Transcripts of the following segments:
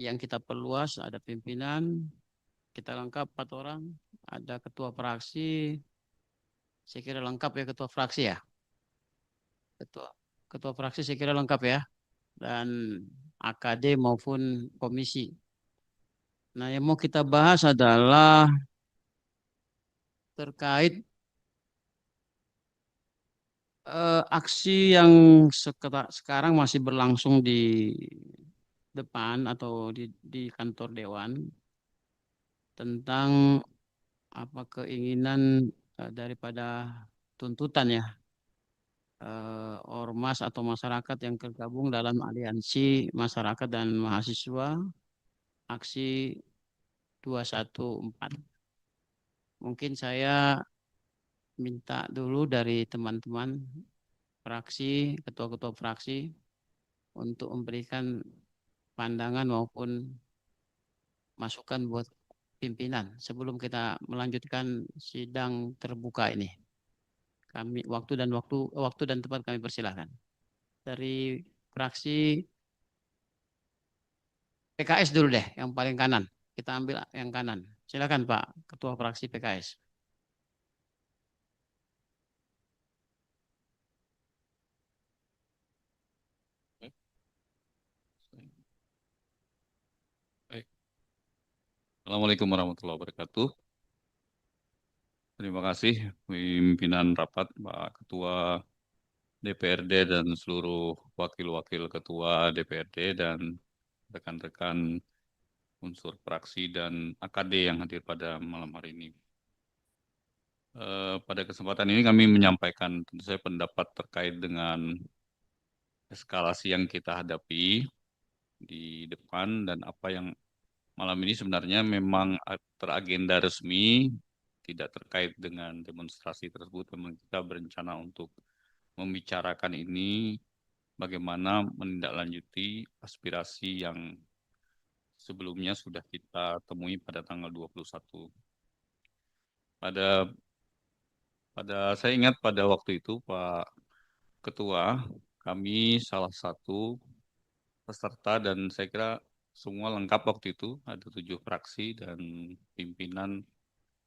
yang kita perluas, ada pimpinan, kita lengkap 4 orang, ada ketua fraksi, saya kira lengkap ya ketua fraksi ya. Ketua ketua fraksi saya kira lengkap ya, dan AKD maupun komisi. Nah, yang mau kita bahas adalah terkait aksi yang sekarang masih berlangsung di depan atau di kantor dewan tentang apa keinginan daripada tuntutan ya ormas atau masyarakat yang tergabung dalam aliansi masyarakat dan mahasiswa aksi 214. Mungkin saya minta dulu dari teman-teman fraksi, ketua-ketua fraksi untuk memberikan pandangan maupun masukan buat pimpinan sebelum kita melanjutkan sidang terbuka ini. Kami waktu dan tempat kami persilahkan. Dari fraksi PKS dulu deh, yang paling kanan. Kita ambil yang kanan. Silakan Pak Ketua Fraksi PKS. Baik. Assalamualaikum warahmatullahi wabarakatuh. Terima kasih pimpinan rapat, Pak Ketua DPRD dan seluruh wakil-wakil Ketua DPRD dan rekan-rekan unsur fraksi dan AKD yang hadir pada malam hari ini. Pada kesempatan ini kami menyampaikan tentu saja pendapat terkait dengan eskalasi yang kita hadapi di depan dan apa yang malam ini sebenarnya memang teragenda resmi, tidak terkait dengan demonstrasi tersebut. Memang kita berencana untuk membicarakan ini, bagaimana menindaklanjuti aspirasi yang sebelumnya sudah kita temui pada tanggal 21. Pada saya ingat pada waktu itu Pak Ketua, kami salah satu peserta dan saya kira semua lengkap waktu itu, ada 7 fraksi dan pimpinan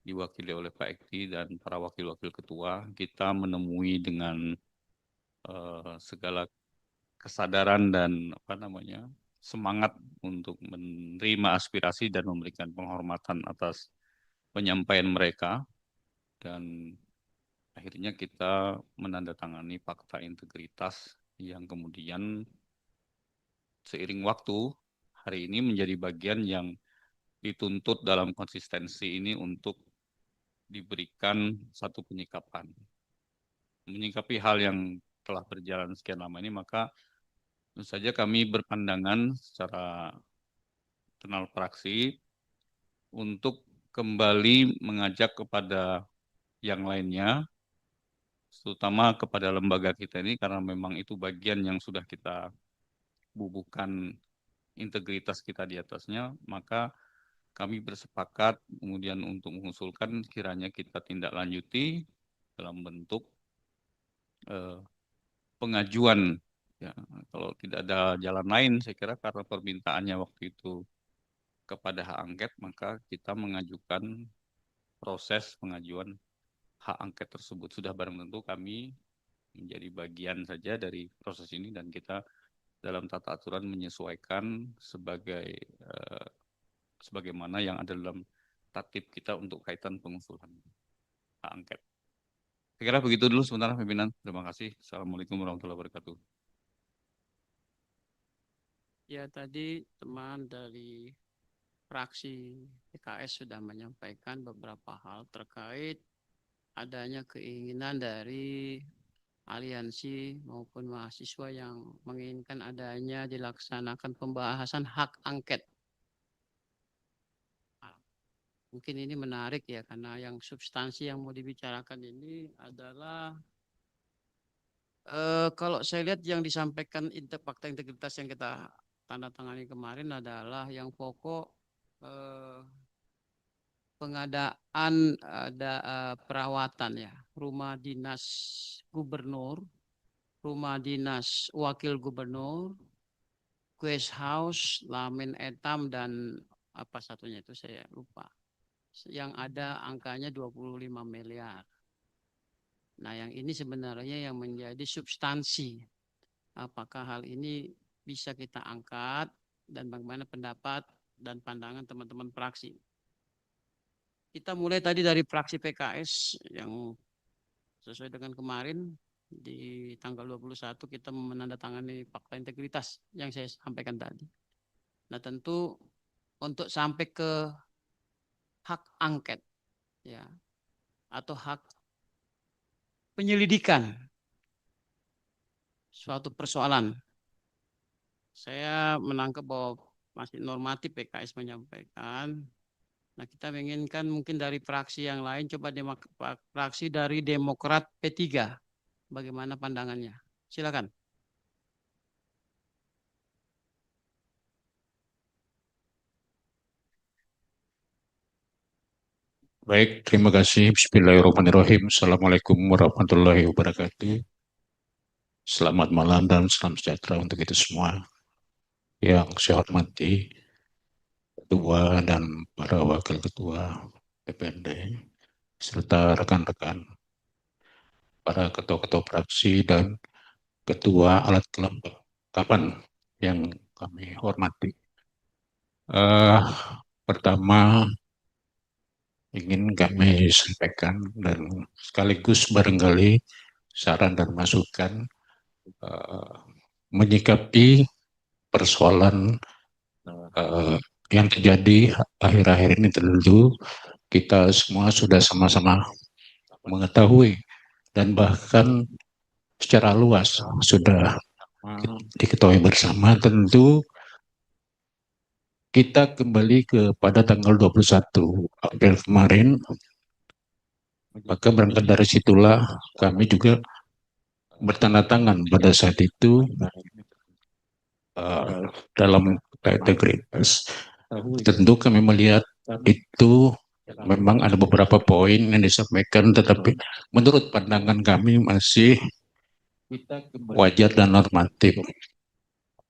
diwakili oleh Pak Ekti dan para wakil-wakil ketua. Kita menemui dengan segala kesadaran dan apa namanya semangat untuk menerima aspirasi dan memberikan penghormatan atas penyampaian mereka, dan akhirnya kita menandatangani fakta integritas yang kemudian seiring waktu hari ini menjadi bagian yang dituntut dalam konsistensi ini untuk diberikan satu penyikapan. Menyikapi hal yang telah berjalan sekian lama ini, maka tentu saja kami berpandangan secara internal fraksi untuk kembali mengajak kepada yang lainnya, terutama kepada lembaga kita ini, karena memang itu bagian yang sudah kita bubuhkan integritas kita di atasnya, maka kami bersepakat kemudian untuk mengusulkan kiranya kita tindak lanjuti dalam bentuk eh, pengajuan. Ya, kalau tidak ada jalan lain, saya kira karena permintaannya waktu itu kepada hak angket, maka kita mengajukan proses pengajuan hak angket tersebut. Sudah barang tentu kami menjadi bagian saja dari proses ini dan kita dalam tata aturan menyesuaikan sebagai eh, sebagaimana yang ada dalam tatib kita untuk kaitan pengusulan hak angket. Saya kira begitu dulu sebentar pimpinan. Terima kasih. Assalamualaikum warahmatullahi wabarakatuh. Ya, tadi teman dari fraksi PKS sudah menyampaikan beberapa hal terkait adanya keinginan dari aliansi maupun mahasiswa yang menginginkan adanya dilaksanakan pembahasan hak angket. Mungkin ini menarik ya, karena yang substansi yang mau dibicarakan ini adalah kalau saya lihat yang disampaikan fakta integritas yang kita tanda tangani kemarin adalah yang pokok eh, pengadaan ada perawatan ya, rumah dinas gubernur, rumah dinas wakil gubernur, Quest House, Lamin Etam, dan apa satunya itu saya lupa. Yang ada angkanya 25 miliar. Nah, yang ini sebenarnya yang menjadi substansi. Apakah hal ini bisa kita angkat dan bagaimana pendapat dan pandangan teman-teman fraksi. Kita mulai tadi dari fraksi PKS yang sesuai dengan kemarin di tanggal 21 kita menandatangani fakta integritas yang saya sampaikan tadi. Nah, tentu untuk sampai ke hak angket ya atau hak penyelidikan suatu persoalan. Saya menangkap bahwa masih normatif PKS menyampaikan. Nah, kita menginginkan mungkin dari fraksi yang lain, coba fraksi dari Demokrat P3, bagaimana pandangannya? Silakan. Baik, terima kasih. Bismillahirrahmanirrahim. Assalamualaikum warahmatullahi wabarakatuh. Selamat malam dan salam sejahtera untuk kita semua. Yang saya hormati Ketua dan para Wakil Ketua DPRD, serta rekan-rekan, para ketua-ketua fraksi dan ketua alat kelengkapan yang kami hormati. Pertama, ingin kami sampaikan dan sekaligus barangkali saran dan masukan menyikapi persoalan yang terjadi akhir-akhir ini. Tentu kita semua sudah sama-sama mengetahui dan bahkan secara luas sudah diketahui bersama. Tentu kita kembali kepada tanggal 21 April kemarin, maka berangkat dari situlah kami juga bertanda tangan pada saat itu dalam integritas. Tentu kami melihat itu memang ada beberapa poin yang disampaikan, tetapi menurut pandangan kami masih wajar dan normatif.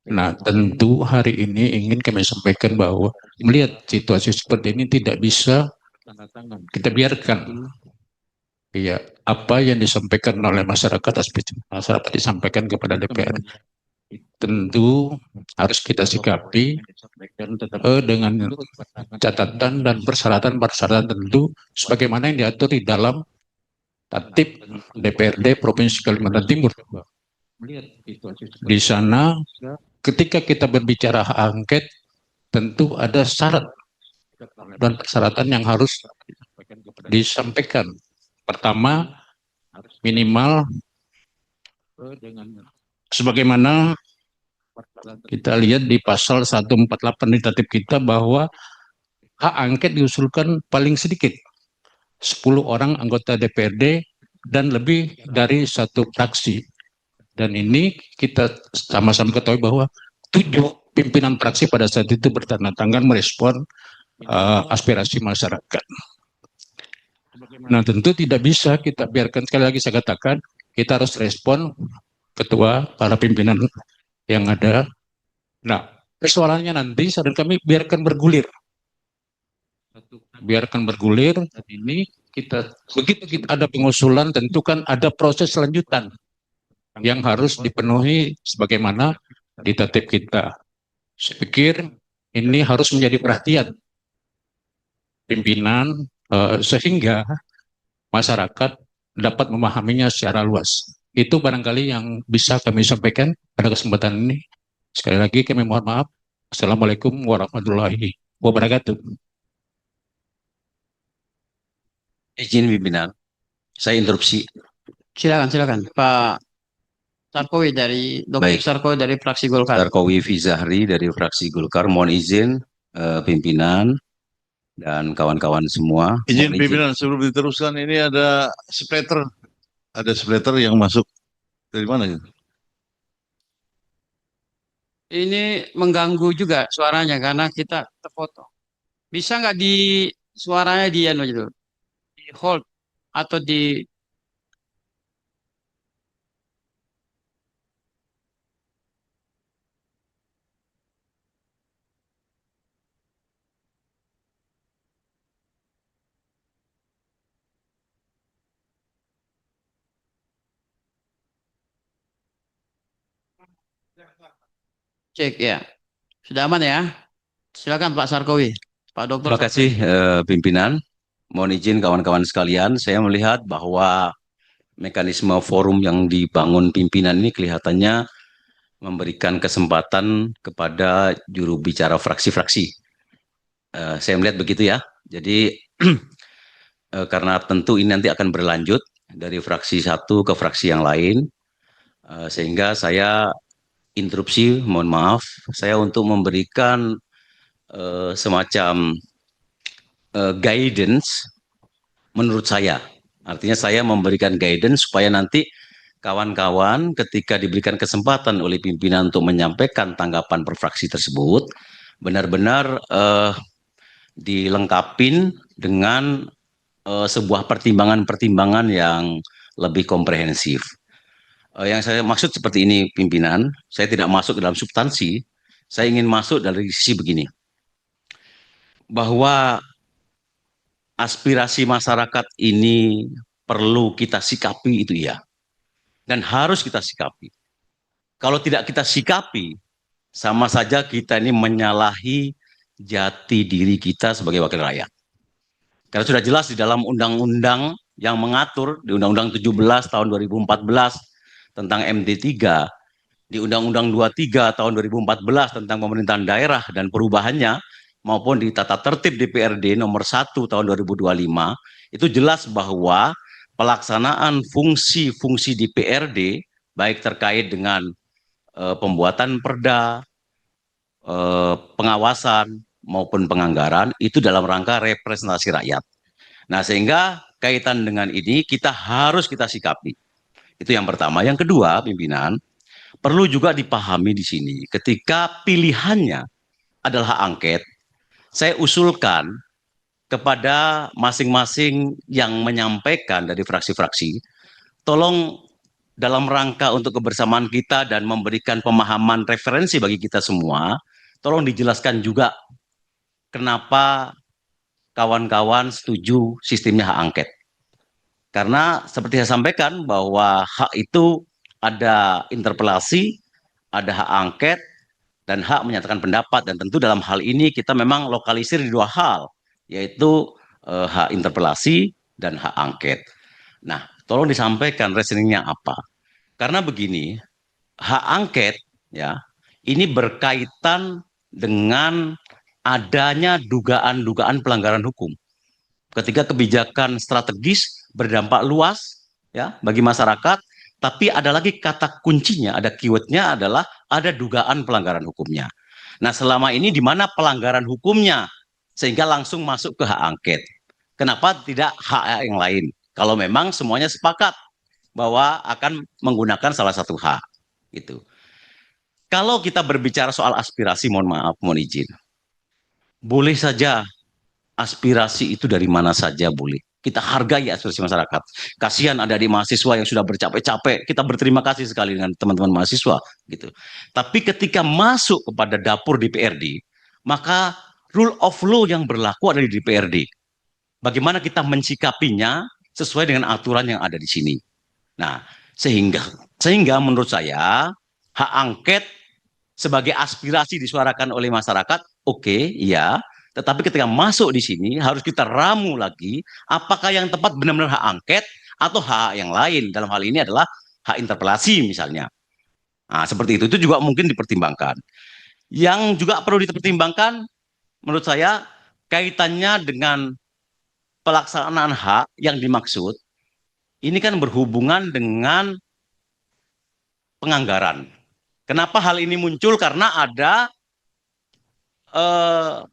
Nah, tentu hari ini ingin kami sampaikan bahwa melihat situasi seperti ini tidak bisa kita biarkan. Ya, apa yang disampaikan oleh masyarakat, aspirasi masyarakat disampaikan kepada DPR, tentu harus kita sikapi dengan catatan dan persyaratan-persyaratan tentu sebagaimana yang diatur di dalam Tatip DPRD Provinsi Kalimantan Timur. Di sana ketika kita berbicara hak angket, tentu ada syarat dan persyaratan yang harus disampaikan. Pertama, minimal sebagaimana kita lihat di pasal 148 di Tatip kita bahwa hak angket diusulkan paling sedikit 10 orang anggota DPRD dan lebih dari satu fraksi. Dan ini kita sama-sama ketahui bahwa 7 pimpinan fraksi pada saat itu bertanda tangan merespon aspirasi masyarakat. Nah, tentu tidak bisa kita biarkan, sekali lagi saya katakan, kita harus respon ketua, para pimpinan yang ada. Nah, persoalannya nanti saran kami biarkan bergulir. Biarkan bergulir, dan ini begitu kita ada pengusulan, tentu kan ada proses lanjutan yang harus dipenuhi sebagaimana di tatip kita. Saya pikir ini harus menjadi perhatian pimpinan sehingga masyarakat dapat memahaminya secara luas. Itu barangkali yang bisa kami sampaikan pada kesempatan ini. Sekali lagi kami mohon maaf. Assalamualaikum warahmatullahi wabarakatuh. Izin pimpinan, saya interupsi. Silakan Pak Sarkowi dari Dr. Baik. Sarkowi dari fraksi Golkar. Sarkowi Fizahri dari fraksi Golkar. Mohon izin pimpinan dan kawan-kawan semua. Izin pimpinan, sebelum diteruskan, ini ada splatter. Ada splatter yang masuk dari mana gitu? Ini mengganggu juga suaranya karena kita terfoto. Bisa nggak di suaranya di hold atau di Cek ya. Sudah aman ya? Silakan Pak Sarkowi. Pak Dokter Terima kasih pimpinan. Mohon izin kawan-kawan sekalian, saya melihat bahwa mekanisme forum yang dibangun pimpinan ini kelihatannya memberikan kesempatan kepada juru bicara fraksi-fraksi. Saya melihat begitu ya. Jadi karena tentu ini nanti akan berlanjut dari fraksi satu ke fraksi yang lain, sehingga saya interupsi, mohon maaf, saya untuk memberikan semacam guidance menurut saya. Artinya saya memberikan guidance supaya nanti kawan-kawan ketika diberikan kesempatan oleh pimpinan untuk menyampaikan tanggapan per fraksi tersebut, benar-benar dilengkapin dengan sebuah pertimbangan-pertimbangan yang lebih komprehensif. Yang saya maksud seperti ini pimpinan, saya tidak masuk dalam substansi, saya ingin masuk dari sisi begini, bahwa aspirasi masyarakat ini perlu kita sikapi itu iya, dan harus kita sikapi. Kalau tidak kita sikapi, sama saja kita ini menyalahi jati diri kita sebagai wakil rakyat. Karena sudah jelas di dalam undang-undang yang mengatur, di Undang-Undang 17 tahun 2014 tentang MD3, di Undang-Undang 23 tahun 2014 tentang pemerintahan daerah dan perubahannya, maupun di tata tertib DPRD nomor 1 tahun 2025, itu jelas bahwa pelaksanaan fungsi-fungsi DPRD, baik terkait dengan pembuatan perda, pengawasan, maupun penganggaran, itu dalam rangka representasi rakyat. Nah, sehingga kaitan dengan ini kita harus kita sikapi. Itu yang pertama. Yang kedua, pimpinan, perlu juga dipahami di sini, ketika pilihannya adalah hak angket, saya usulkan kepada masing-masing yang menyampaikan dari fraksi-fraksi, tolong dalam rangka untuk kebersamaan kita dan memberikan pemahaman referensi bagi kita semua, tolong dijelaskan juga kenapa kawan-kawan setuju sistemnya hak angket. Karena seperti saya sampaikan bahwa hak itu ada interpelasi, ada hak angket, dan hak menyatakan pendapat. Dan tentu dalam hal ini kita memang lokalisir di dua hal, yaitu hak interpelasi dan hak angket. Nah, tolong disampaikan reasoningnya apa. Karena begini, hak angket ya ini berkaitan dengan adanya dugaan-dugaan pelanggaran hukum. Ketika kebijakan strategis berdampak luas ya bagi masyarakat, tapi ada lagi kata kuncinya, ada keywordnya adalah ada dugaan pelanggaran hukumnya. Nah, selama ini di mana pelanggaran hukumnya sehingga langsung masuk ke hak angket. Kenapa tidak hak yang lain? Kalau memang semuanya sepakat bahwa akan menggunakan salah satu hak itu. Kalau kita berbicara soal aspirasi, mohon maaf, mohon izin. Boleh saja aspirasi itu dari mana saja boleh. Kita hargai aspirasi masyarakat. Kasihan ada di mahasiswa yang sudah bercapek-capek. Kita berterima kasih sekali dengan teman-teman mahasiswa gitu. Tapi ketika masuk kepada dapur DPRD, maka rule of law yang berlaku ada di DPRD. Bagaimana kita mensikapinya sesuai dengan aturan yang ada di sini. Nah, sehingga menurut saya hak angket sebagai aspirasi disuarakan oleh masyarakat, oke, iya. Tetapi ketika masuk di sini harus kita ramu lagi apakah yang tepat benar-benar hak angket atau hak yang lain. Dalam hal ini adalah hak interpelasi misalnya. Nah, seperti itu juga mungkin dipertimbangkan. Yang juga perlu dipertimbangkan menurut saya kaitannya dengan pelaksanaan hak yang dimaksud ini kan berhubungan dengan penganggaran. Kenapa hal ini muncul? Karena ada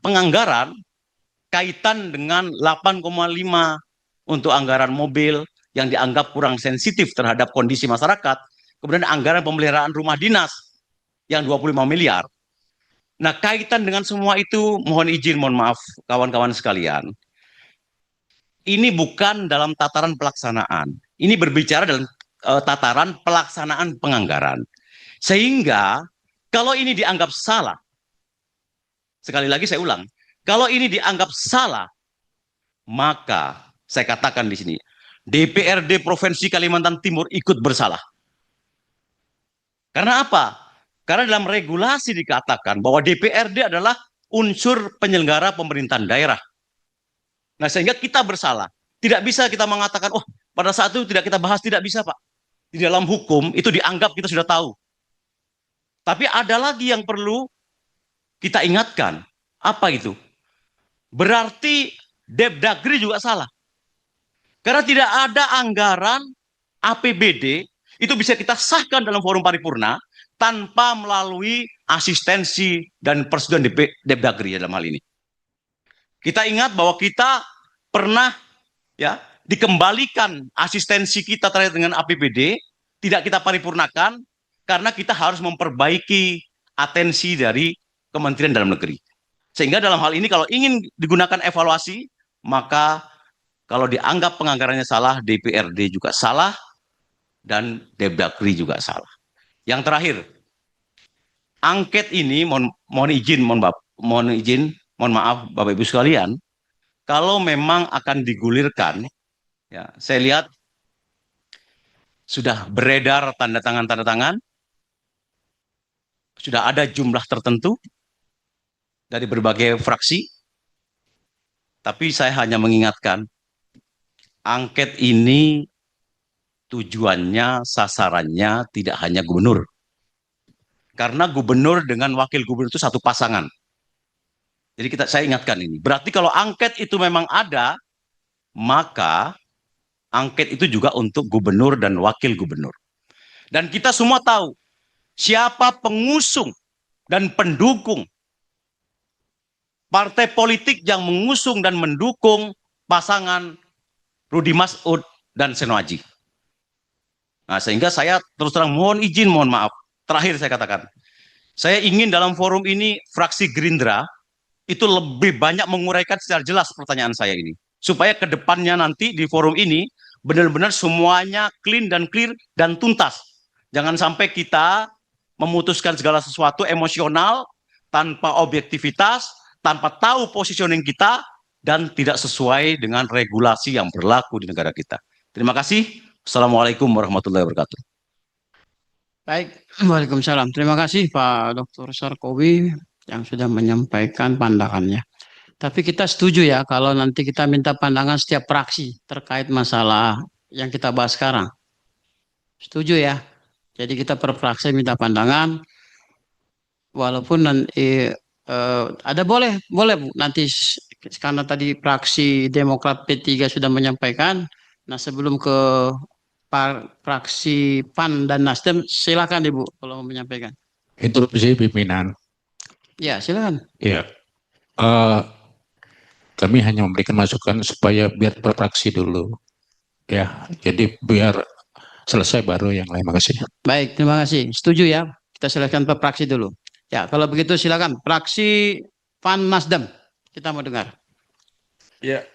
penganggaran kaitan dengan 8,5 untuk anggaran mobil yang dianggap kurang sensitif terhadap kondisi masyarakat. Kemudian anggaran pemeliharaan rumah dinas yang 25 miliar. Nah, kaitan dengan semua itu, mohon izin, mohon maaf kawan-kawan sekalian. Ini bukan dalam tataran pelaksanaan. Ini berbicara dalam tataran pelaksanaan penganggaran. Sehingga kalau ini dianggap salah, sekali lagi saya ulang, kalau ini dianggap salah, maka saya katakan di sini, DPRD Provinsi Kalimantan Timur ikut bersalah. Karena apa? Karena dalam regulasi dikatakan bahwa DPRD adalah unsur penyelenggara pemerintahan daerah. Nah, sehingga kita bersalah. Tidak bisa kita mengatakan, oh, pada saat itu tidak kita bahas, tidak bisa, Pak. Di dalam hukum itu dianggap kita sudah tahu. Tapi ada lagi yang perlu kita ingatkan. Apa itu? Berarti Depdagri juga salah. Karena tidak ada anggaran APBD itu bisa kita sahkan dalam forum paripurna tanpa melalui asistensi dan persetujuan Depdagri dalam hal ini. Kita ingat bahwa kita pernah ya dikembalikan asistensi kita terkait dengan APBD, tidak kita paripurnakan karena kita harus memperbaiki atensi dari Kementerian Dalam Negeri. Sehingga dalam hal ini kalau ingin digunakan evaluasi, maka kalau dianggap penganggarannya salah, DPRD juga salah, dan Depdagri juga salah. Yang terakhir, angket ini, mohon maaf Bapak Ibu sekalian, kalau memang akan digulirkan, ya, saya lihat sudah beredar tanda tangan, sudah ada jumlah tertentu dari berbagai fraksi, tapi saya hanya mengingatkan, angket ini tujuannya, sasarannya tidak hanya gubernur. Karena gubernur dengan wakil gubernur itu satu pasangan. Jadi saya ingatkan ini. Berarti kalau angket itu memang ada, maka angket itu juga untuk gubernur dan wakil gubernur. Dan kita semua tahu siapa pengusung dan pendukung partai politik yang mengusung dan mendukung pasangan Rudi Masud dan Seno Aji. Nah, sehingga saya terus terang mohon maaf. Terakhir saya katakan, saya ingin dalam forum ini fraksi Gerindra itu lebih banyak menguraikan secara jelas pertanyaan saya ini. Supaya ke depannya nanti di forum ini benar-benar semuanya clean dan clear dan tuntas. Jangan sampai kita memutuskan segala sesuatu emosional, tanpa objektivitas, tanpa tahu positioning kita, dan tidak sesuai dengan regulasi yang berlaku di negara kita. Terima kasih. Assalamualaikum warahmatullahi wabarakatuh. Baik, Waalaikumsalam. Terima kasih Pak Dr. Sarkowi yang sudah menyampaikan pandangannya. Tapi kita setuju ya kalau nanti kita minta pandangan setiap fraksi terkait masalah yang kita bahas sekarang. Setuju ya? Jadi kita per fraksi minta pandangan, walaupun nanti ada boleh Bu, nanti karena tadi fraksi Demokrat P3 sudah menyampaikan. Nah, sebelum ke fraksi PAN dan Nasdem, silakan Ibu kalau mau menyampaikan. Interupsi pimpinan. Ya, silakan. Ya, kami hanya memberikan masukan supaya biar per fraksi dulu. Ya, jadi biar selesai baru yang lain. Makasih. Baik, terima kasih. Setuju ya? Kita silakan per fraksi dulu. Ya, kalau begitu silakan fraksi PAN Nasdem. Kita mau dengar. Ya,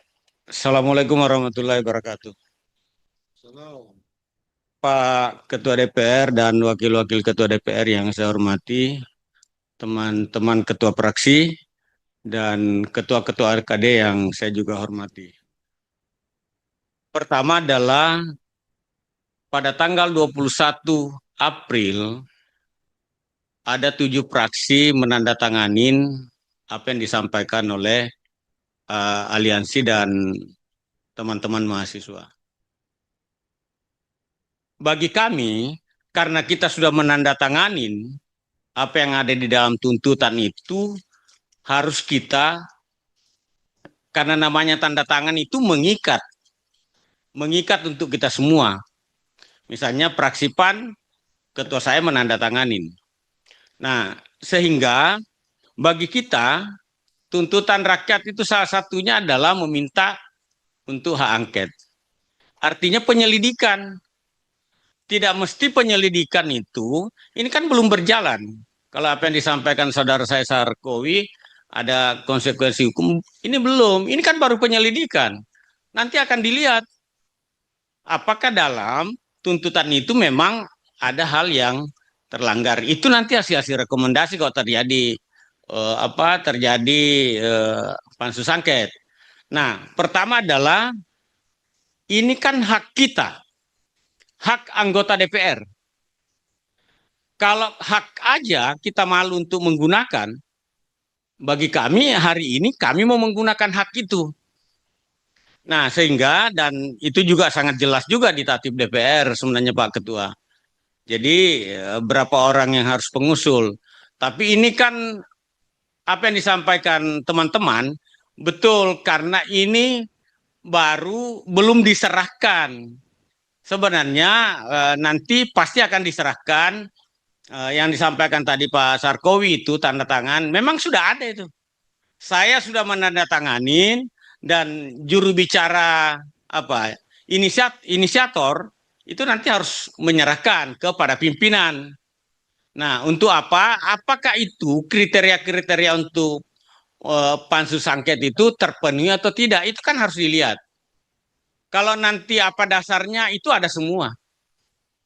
Assalamualaikum warahmatullahi wabarakatuh. Pak Ketua DPR dan Wakil-Wakil Ketua DPR yang saya hormati, teman-teman Ketua Fraksi, dan Ketua-Ketua RKD yang saya juga hormati. Pertama adalah pada tanggal 21 April, ada 7 fraksi menandatanganin apa yang disampaikan oleh aliansi dan teman-teman mahasiswa. Bagi kami, karena kita sudah menandatanganin apa yang ada di dalam tuntutan itu, harus kita, karena namanya tanda tangan itu mengikat untuk kita semua. Misalnya fraksi PAN, ketua saya menandatanganin. Nah, sehingga bagi kita, tuntutan rakyat itu salah satunya adalah meminta untuk hak angket. Artinya penyelidikan. Tidak mesti penyelidikan itu, ini kan belum berjalan. Kalau apa yang disampaikan saudara saya Sarkowi, ada konsekuensi hukum, ini belum. Ini kan baru penyelidikan. Nanti akan dilihat apakah dalam tuntutan itu memang ada hal yang terlanggar. Itu nanti hasil rekomendasi kalau terjadi pansus angket. Nah, pertama adalah ini kan hak kita, hak anggota DPR. Kalau hak aja kita malu untuk menggunakan, bagi kami hari ini kami mau menggunakan hak itu. Nah, sehingga dan itu juga sangat jelas juga di tatip DPR sebenarnya Pak Ketua. Jadi berapa orang yang harus pengusul. Tapi ini kan apa yang disampaikan teman-teman betul karena ini baru belum diserahkan. Sebenarnya nanti pasti akan diserahkan yang disampaikan tadi Pak Sarkowi itu tanda tangan. Memang sudah ada itu. Saya sudah menandatanganin dan juru bicara apa inisiator itu nanti harus menyerahkan kepada pimpinan. Nah, untuk apa? Apakah itu kriteria-kriteria untuk pansus angket itu terpenuhi atau tidak? Itu kan harus dilihat. Kalau nanti apa dasarnya itu ada semua.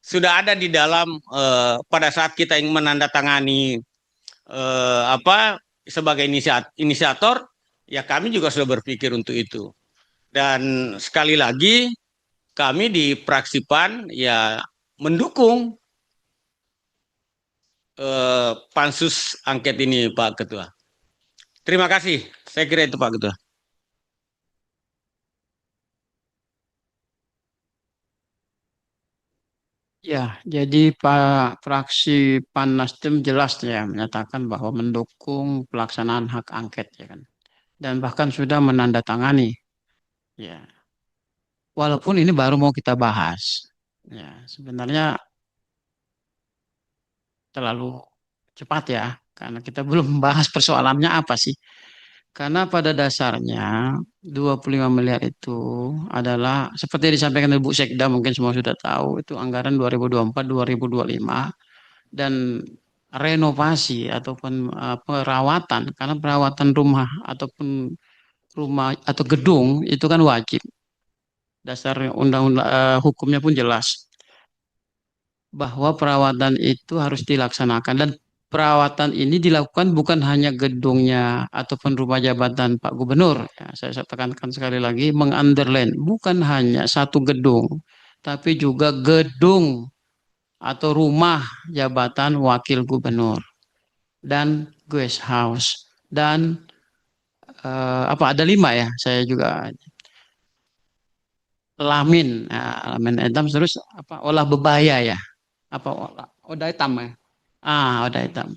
Sudah ada di dalam pada saat kita ingin menandatangani apa sebagai inisiator, ya kami juga sudah berpikir untuk itu. Dan sekali lagi kami di Praksi PAN ya mendukung pansus angket ini Pak Ketua. Terima kasih. Saya kira itu Pak Ketua. Ya, jadi Pak fraksi PAN Nasdem jelas ya menyatakan bahwa mendukung pelaksanaan hak angket ya kan. Dan bahkan sudah menandatangani. Ya. Walaupun ini baru mau kita bahas. Ya, sebenarnya terlalu cepat ya karena kita belum membahas persoalannya apa sih. Karena pada dasarnya 25 miliar itu adalah seperti yang disampaikan oleh Bu Sekda mungkin semua sudah tahu itu anggaran 2024-2025 dan renovasi ataupun perawatan karena perawatan rumah ataupun rumah atau gedung itu kan wajib. Dasar undang-undang hukumnya pun jelas bahwa perawatan itu harus dilaksanakan dan perawatan ini dilakukan bukan hanya gedungnya ataupun rumah jabatan Pak Gubernur. Ya, saya tekankan sekali lagi, mengunderline bukan hanya satu gedung, tapi juga gedung atau rumah jabatan wakil gubernur dan guest house dan apa ada 5 ya, saya juga lamin, lamin etam terus apa olah bebaya ya, apa odah hitam ya, odah hitam.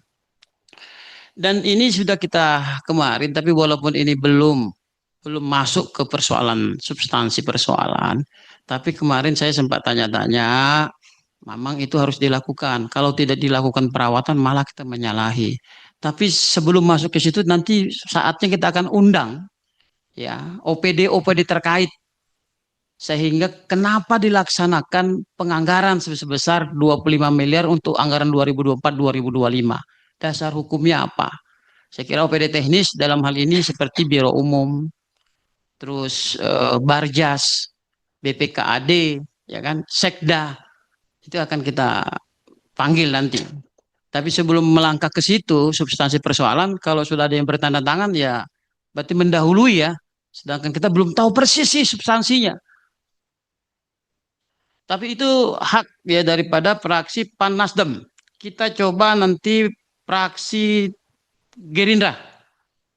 Dan ini sudah kita kemarin, tapi walaupun ini belum masuk ke persoalan substansi persoalan, tapi kemarin saya sempat tanya-tanya, memang itu harus dilakukan. Kalau tidak dilakukan perawatan, malah kita menyalahi. Tapi sebelum masuk ke situ, nanti saatnya kita akan undang ya OPD terkait sehingga kenapa dilaksanakan penganggaran sebesar 25 miliar untuk anggaran 2024-2025. Dasar hukumnya apa? Saya kira OPD teknis dalam hal ini seperti Biro Umum, terus Barjas, BPKAD, ya kan, Sekda, itu akan kita panggil nanti. Tapi sebelum melangkah ke situ, substansi persoalan, kalau sudah ada yang bertanda tangan, ya berarti mendahului ya. Sedangkan kita belum tahu persis sih substansinya. Tapi itu hak ya daripada fraksi PAN Nasdem. Kita coba nanti fraksi Gerindra.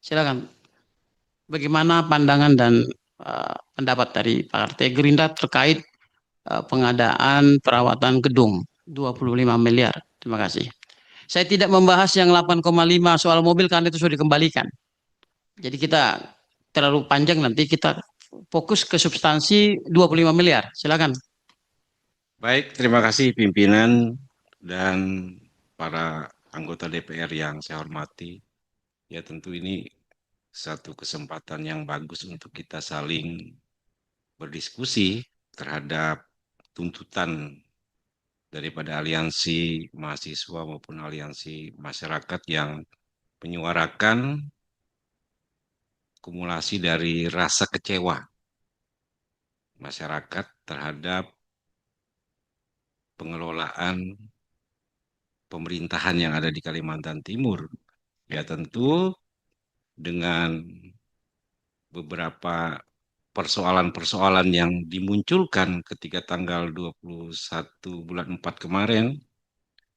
Silakan. Bagaimana pandangan dan pendapat dari Partai Gerindra terkait pengadaan perawatan gedung 25 miliar. Terima kasih. Saya tidak membahas yang 8,5 soal mobil karena itu sudah dikembalikan. Jadi kita terlalu panjang nanti kita fokus ke substansi 25 miliar. Silakan. Baik, terima kasih pimpinan dan para anggota DPR yang saya hormati. Ya tentu ini satu kesempatan yang bagus untuk kita saling berdiskusi terhadap tuntutan daripada aliansi mahasiswa maupun aliansi masyarakat yang menyuarakan kumulasi dari rasa kecewa masyarakat terhadap pengelolaan pemerintahan yang ada di Kalimantan Timur. Ya tentu dengan beberapa persoalan-persoalan yang dimunculkan ketika tanggal 21 bulan 4 kemarin,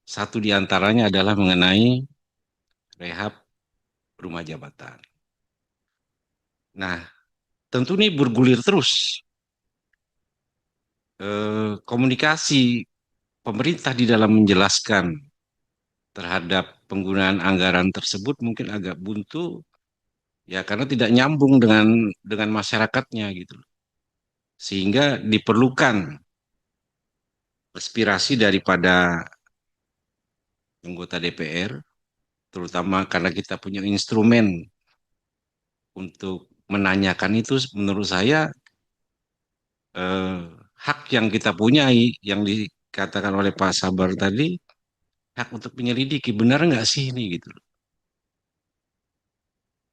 Satu di antaranya adalah mengenai rehab rumah jabatan. Nah, tentu ini bergulir terus. Komunikasi pemerintah di dalam menjelaskan terhadap penggunaan anggaran tersebut mungkin agak buntu, ya karena tidak nyambung dengan masyarakatnya gitu. Sehingga diperlukan aspirasi daripada anggota DPR, terutama karena kita punya instrumen untuk menanyakan itu. Menurut saya hak yang kita punyai, yang dikatakan oleh Pak Sabar tadi, hak untuk menyelidiki benar nggak sih ini gitu.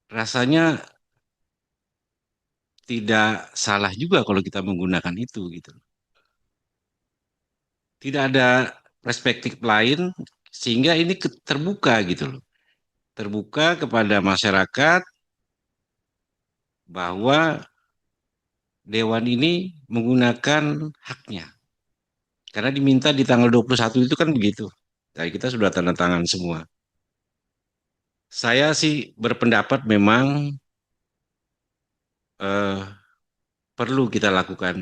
Rasanya tidak salah juga kalau kita menggunakan itu gitu. Tidak ada perspektif lain sehingga ini terbuka gitu loh. Terbuka kepada masyarakat bahwa Dewan ini menggunakan haknya. Karena diminta di tanggal 21 itu kan begitu. Jadi kita sudah tanda tangan semua. Saya sih berpendapat memang eh, perlu kita lakukan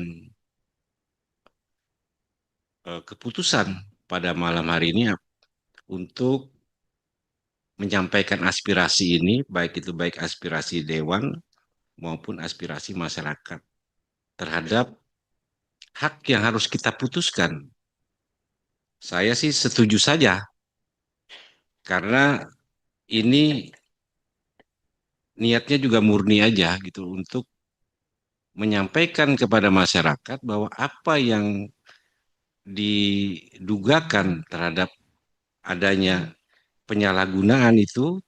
keputusan pada malam hari ini untuk menyampaikan aspirasi ini, baik aspirasi Dewan maupun aspirasi masyarakat terhadap hak yang harus kita putuskan. Saya sih setuju saja, karena ini niatnya juga murni aja gitu untuk menyampaikan kepada masyarakat bahwa apa yang didugakan terhadap adanya penyalahgunaan itu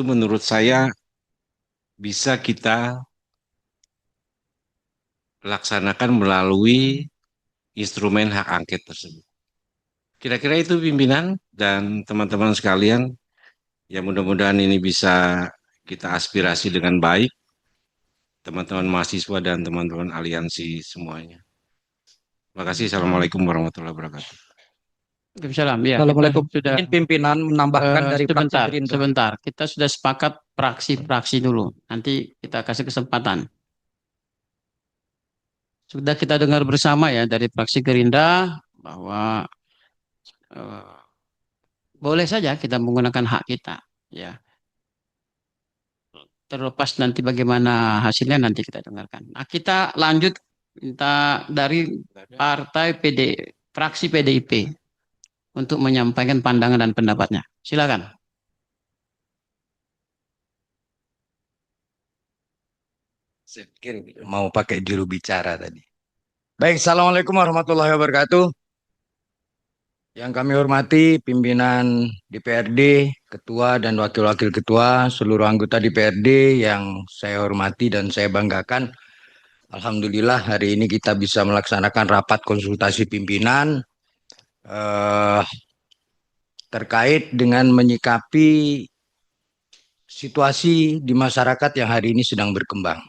menurut saya bisa kita laksanakan melalui instrumen hak angket tersebut. Kira-kira itu pimpinan dan teman-teman sekalian, ya mudah-mudahan ini bisa kita aspirasi dengan baik, teman-teman mahasiswa dan teman-teman aliansi semuanya. Terima kasih. Assalamualaikum warahmatullahi wabarakatuh. Waalaikumsalam. Ya, Assalamualaikum. kita sudah Mungkin pimpinan menambahkan dari fraksi sebentar, Gerindra. sebentar. Kita sudah sepakat fraksi-fraksi dulu. Nanti kita kasih kesempatan. Sudah kita dengar bersama ya dari fraksi Gerindra bahwa eh, boleh saja kita menggunakan hak kita, ya. Terlepas nanti bagaimana hasilnya nanti kita dengarkan. Nah, kita lanjut kita dari partai fraksi PDIP untuk menyampaikan pandangan dan pendapatnya. Silakan. Saya pikir mau pakai juru bicara tadi. Baik, Assalamualaikum warahmatullahi wabarakatuh. Yang kami hormati pimpinan DPRD, ketua dan wakil-wakil ketua, seluruh anggota DPRD yang saya hormati dan saya banggakan. Alhamdulillah hari ini kita bisa melaksanakan rapat konsultasi pimpinan terkait dengan menyikapi situasi di masyarakat yang hari ini sedang berkembang.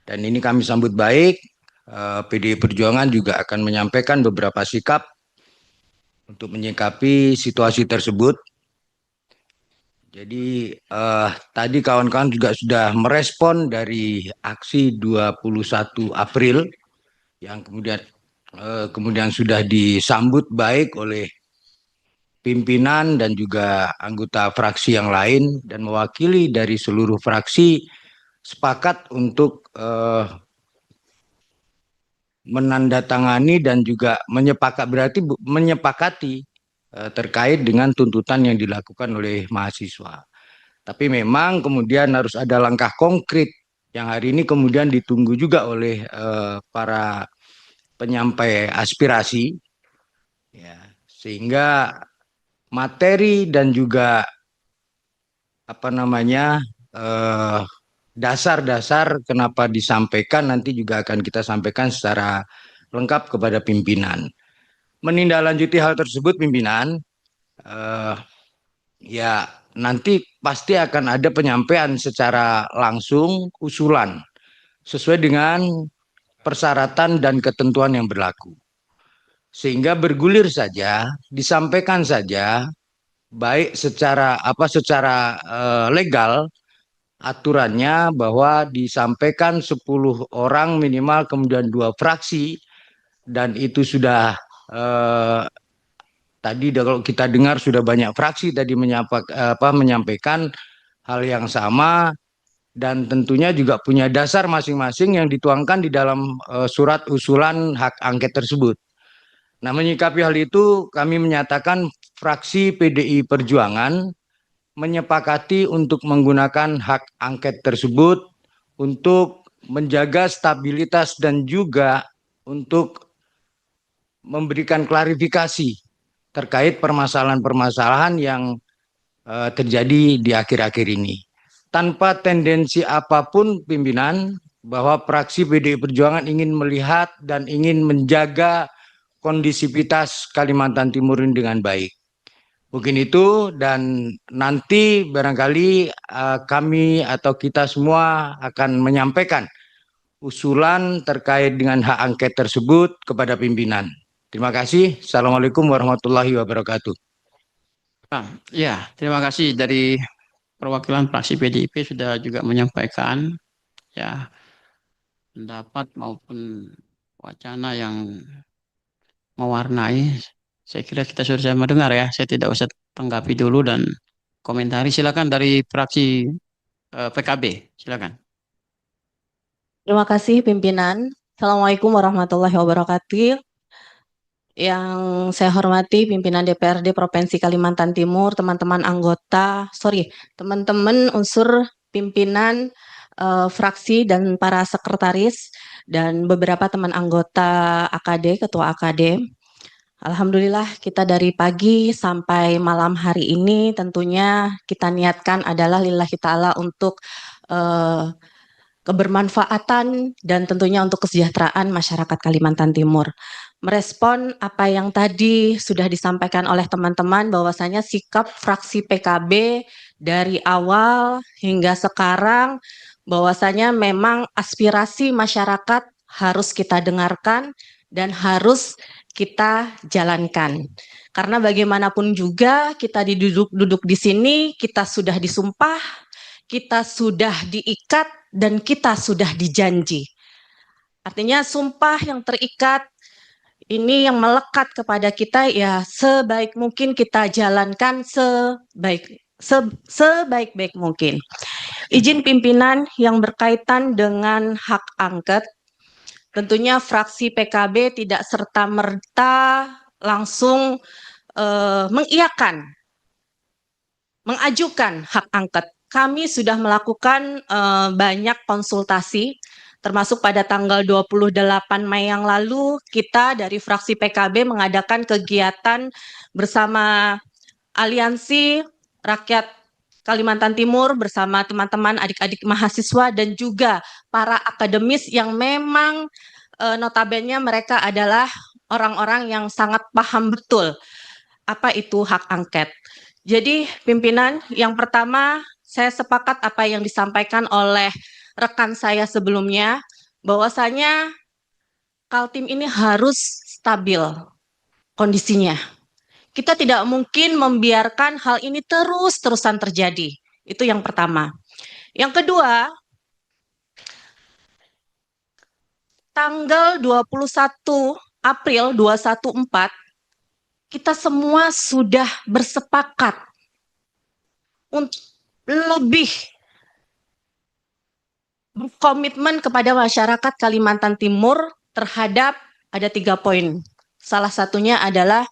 Dan ini kami sambut baik. PDI Perjuangan juga akan menyampaikan beberapa sikap untuk menyikapi situasi tersebut. Jadi tadi kawan-kawan juga sudah merespon dari aksi 21 April yang kemudian sudah disambut baik oleh pimpinan dan juga anggota fraksi yang lain, dan mewakili dari seluruh fraksi sepakat untuk menandatangani dan juga menyepakati terkait dengan tuntutan yang dilakukan oleh mahasiswa. Tapi memang kemudian harus ada langkah konkret yang hari ini kemudian ditunggu juga oleh para penyampai aspirasi, ya, sehingga materi dan juga dasar-dasar kenapa disampaikan nanti juga akan kita sampaikan secara lengkap kepada pimpinan. Menindaklanjuti hal tersebut pimpinan, ya nanti pasti akan ada penyampaian secara langsung usulan sesuai dengan persyaratan dan ketentuan yang berlaku. sehingga bergulir saja, disampaikan saja, baik secara legal aturannya bahwa disampaikan 10 orang minimal kemudian 2 fraksi, dan itu sudah tadi kalau kita dengar sudah banyak fraksi tadi menyampaikan hal yang sama, dan tentunya juga punya dasar masing-masing yang dituangkan di dalam surat usulan hak angket tersebut. Nah, menyikapi hal itu kami menyatakan fraksi PDI Perjuangan menyepakati untuk menggunakan hak angket tersebut untuk menjaga stabilitas dan juga untuk memberikan klarifikasi terkait permasalahan-permasalahan yang terjadi di akhir-akhir ini. Tanpa tendensi apapun pimpinan bahwa fraksi PDI Perjuangan ingin melihat dan ingin menjaga kondisivitas Kalimantan Timur ini dengan baik. Mungkin itu, dan nanti barangkali kami atau kita semua akan menyampaikan usulan terkait dengan hak angket tersebut kepada pimpinan. Terima kasih. Assalamualaikum warahmatullahi wabarakatuh. Ya, terima kasih dari perwakilan fraksi PDIP sudah juga menyampaikan ya pendapat maupun wacana yang mewarnai. Saya kira kita sudah mendengar ya. Saya tidak usah tanggapi dulu dan komentari. Silakan dari fraksi PKB. Silakan. Terima kasih pimpinan. Assalamualaikum warahmatullahi wabarakatuh. Yang saya hormati pimpinan DPRD Provinsi Kalimantan Timur, teman-teman unsur pimpinan fraksi dan para sekretaris, dan beberapa teman anggota AKD, ketua AKD. Alhamdulillah kita dari pagi sampai malam hari ini tentunya kita niatkan adalah lillahi ta'ala untuk kebermanfaatan dan tentunya untuk kesejahteraan masyarakat Kalimantan Timur. Merespon apa yang tadi sudah disampaikan oleh teman-teman bahwasanya sikap fraksi PKB dari awal hingga sekarang bahwasanya memang aspirasi masyarakat harus kita dengarkan dan harus kita jalankan. Karena bagaimanapun juga kita duduk di sini, kita sudah disumpah, kita sudah diikat, dan kita sudah dijanji. Artinya sumpah yang terikat ini yang melekat kepada kita ya sebaik mungkin kita jalankan sebaik-baik mungkin. Izin pimpinan yang berkaitan dengan hak angket, tentunya fraksi PKB tidak serta-merta langsung mengajukan hak angket. Kami sudah melakukan banyak konsultasi, termasuk pada tanggal 28 Mei yang lalu, kita dari fraksi PKB mengadakan kegiatan bersama Aliansi Rakyat Kalimantan Timur bersama teman-teman adik-adik mahasiswa dan juga para akademis yang memang notabene mereka adalah orang-orang yang sangat paham betul apa itu hak angket. Jadi pimpinan, yang pertama saya sepakat apa yang disampaikan oleh rekan saya sebelumnya, bahwasanya Kaltim ini harus stabil kondisinya. Kita tidak mungkin membiarkan hal ini terus-terusan terjadi. Itu yang pertama. Yang kedua, tanggal 21 April 214, kita semua sudah bersepakat untuk lebih berkomitmen kepada masyarakat Kalimantan Timur terhadap ada 3 poin. Salah satunya adalah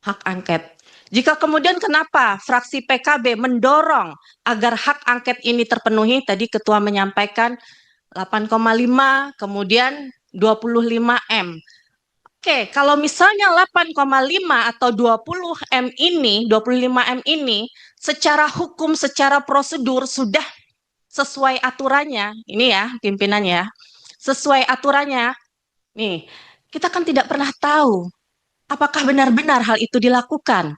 hak angket. Jika kemudian kenapa fraksi PKB mendorong agar hak angket ini terpenuhi, tadi ketua menyampaikan 8,5 kemudian 25M. Oke, kalau misalnya 8,5 atau 25M ini secara hukum, secara prosedur sudah sesuai aturannya, ini ya pimpinan ya, sesuai aturannya, nih kita kan tidak pernah tahu apakah benar-benar hal itu dilakukan.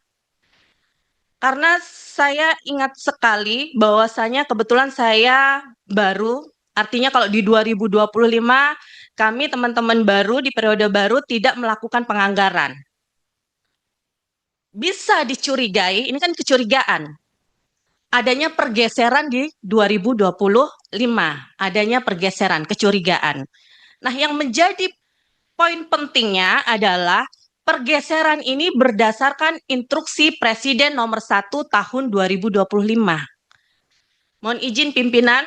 Karena saya ingat sekali bahwasanya kebetulan saya baru, artinya kalau di 2025 kami teman-teman baru di periode baru tidak melakukan penganggaran. Bisa dicurigai, ini kan kecurigaan, adanya pergeseran di 2025, adanya pergeseran, kecurigaan. Nah, yang menjadi poin pentingnya adalah pergeseran ini berdasarkan instruksi Presiden nomor 1 tahun 2025. Mohon izin pimpinan,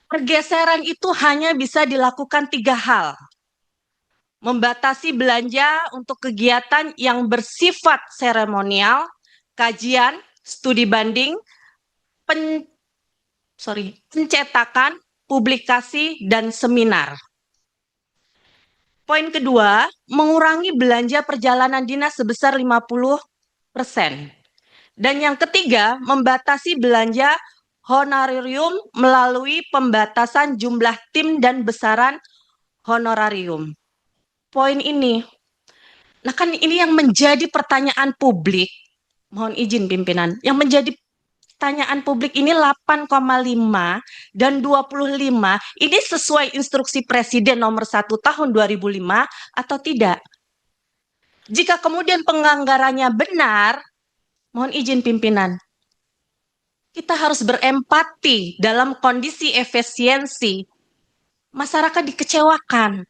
pergeseran itu hanya bisa dilakukan 3 hal. Membatasi belanja untuk kegiatan yang bersifat seremonial, kajian, studi banding, pencetakan, publikasi, dan seminar. Poin kedua, mengurangi belanja perjalanan dinas sebesar 50%. Dan yang ketiga, membatasi belanja honorarium melalui pembatasan jumlah tim dan besaran honorarium. Poin ini, nah kan ini yang menjadi pertanyaan publik, mohon izin pimpinan, yang menjadi pertanyaan publik ini 8,5 dan 25, ini sesuai instruksi Presiden nomor 1 tahun 2005 atau tidak? Jika kemudian penganggarannya benar, mohon izin pimpinan, kita harus berempati dalam kondisi efisiensi. Masyarakat dikecewakan.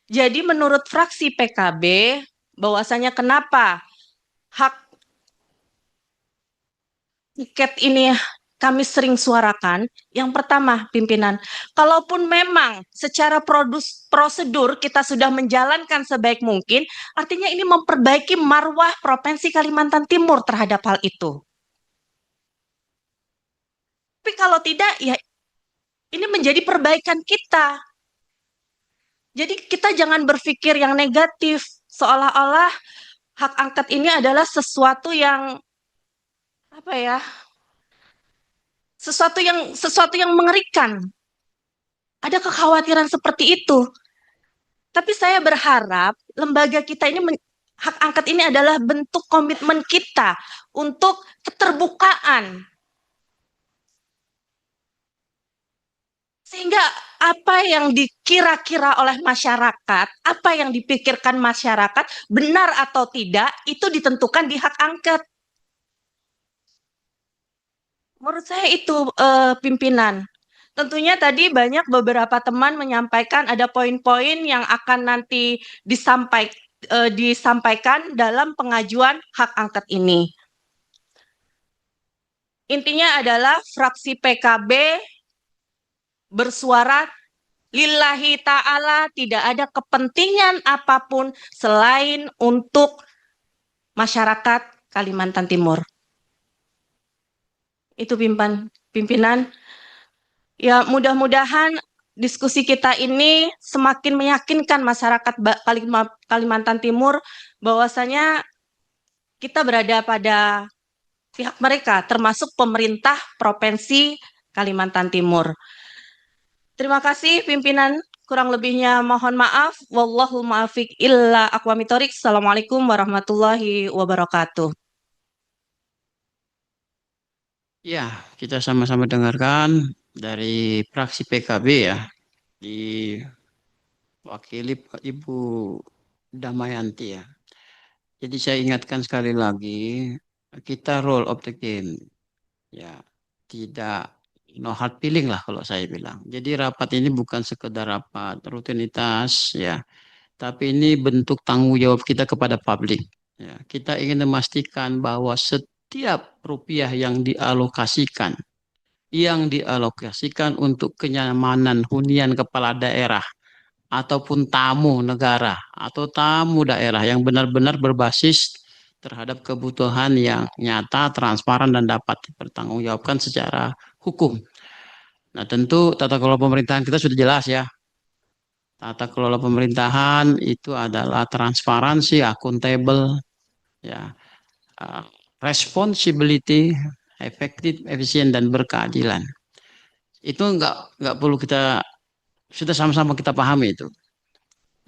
Jadi menurut fraksi PKB, bahwasanya kenapa hak tiket ini kami sering suarakan, yang pertama pimpinan, kalaupun memang secara prosedur kita sudah menjalankan sebaik mungkin, artinya ini memperbaiki marwah Provinsi Kalimantan Timur terhadap hal itu. Tapi kalau tidak, ya ini menjadi perbaikan kita. Jadi kita jangan berpikir yang negatif, seolah-olah hak angket ini adalah sesuatu yang apa ya? Sesuatu yang mengerikan. Ada kekhawatiran seperti itu. Tapi saya berharap lembaga kita ini hak angket ini adalah bentuk komitmen kita untuk keterbukaan. Sehingga apa yang dikira-kira oleh masyarakat, apa yang dipikirkan masyarakat, benar atau tidak, itu ditentukan di hak angket. Menurut saya itu pimpinan. Tentunya tadi banyak beberapa teman menyampaikan ada poin-poin yang akan nanti disampaikan dalam pengajuan hak angket ini. Intinya adalah fraksi PKB bersuara lillahi ta'ala, tidak ada kepentingan apapun selain untuk masyarakat Kalimantan Timur. Itu pimpinan. Ya mudah-mudahan diskusi kita ini semakin meyakinkan masyarakat Kalimantan Timur bahwasanya kita berada pada pihak mereka, termasuk pemerintah Provinsi Kalimantan Timur. Terima kasih pimpinan, kurang lebihnya mohon maaf. Wallahul muwaffiq illa aqwamit thoriq. Assalamualaikum warahmatullahi wabarakatuh. Ya, kita sama-sama dengarkan dari fraksi PKB ya, diwakili Ibu Damayanti ya. Jadi saya ingatkan sekali lagi, kita role of the game. Ya, tidak no hard feeling lah kalau saya bilang. Jadi rapat ini bukan sekedar rapat rutinitas ya, tapi ini bentuk tanggung jawab kita kepada publik. Ya, kita ingin memastikan bahwa setiap rupiah yang dialokasikan untuk kenyamanan hunian kepala daerah ataupun tamu negara atau tamu daerah yang benar-benar berbasis terhadap kebutuhan yang nyata, transparan, dan dapat dipertanggungjawabkan secara hukum. Nah, tentu tata kelola pemerintahan kita sudah jelas ya. Tata kelola pemerintahan itu adalah transparansi, akuntabel, ya, responsibility, efektif, efisien, dan berkeadilan. Itu nggak perlu kita, sudah sama-sama kita pahami itu.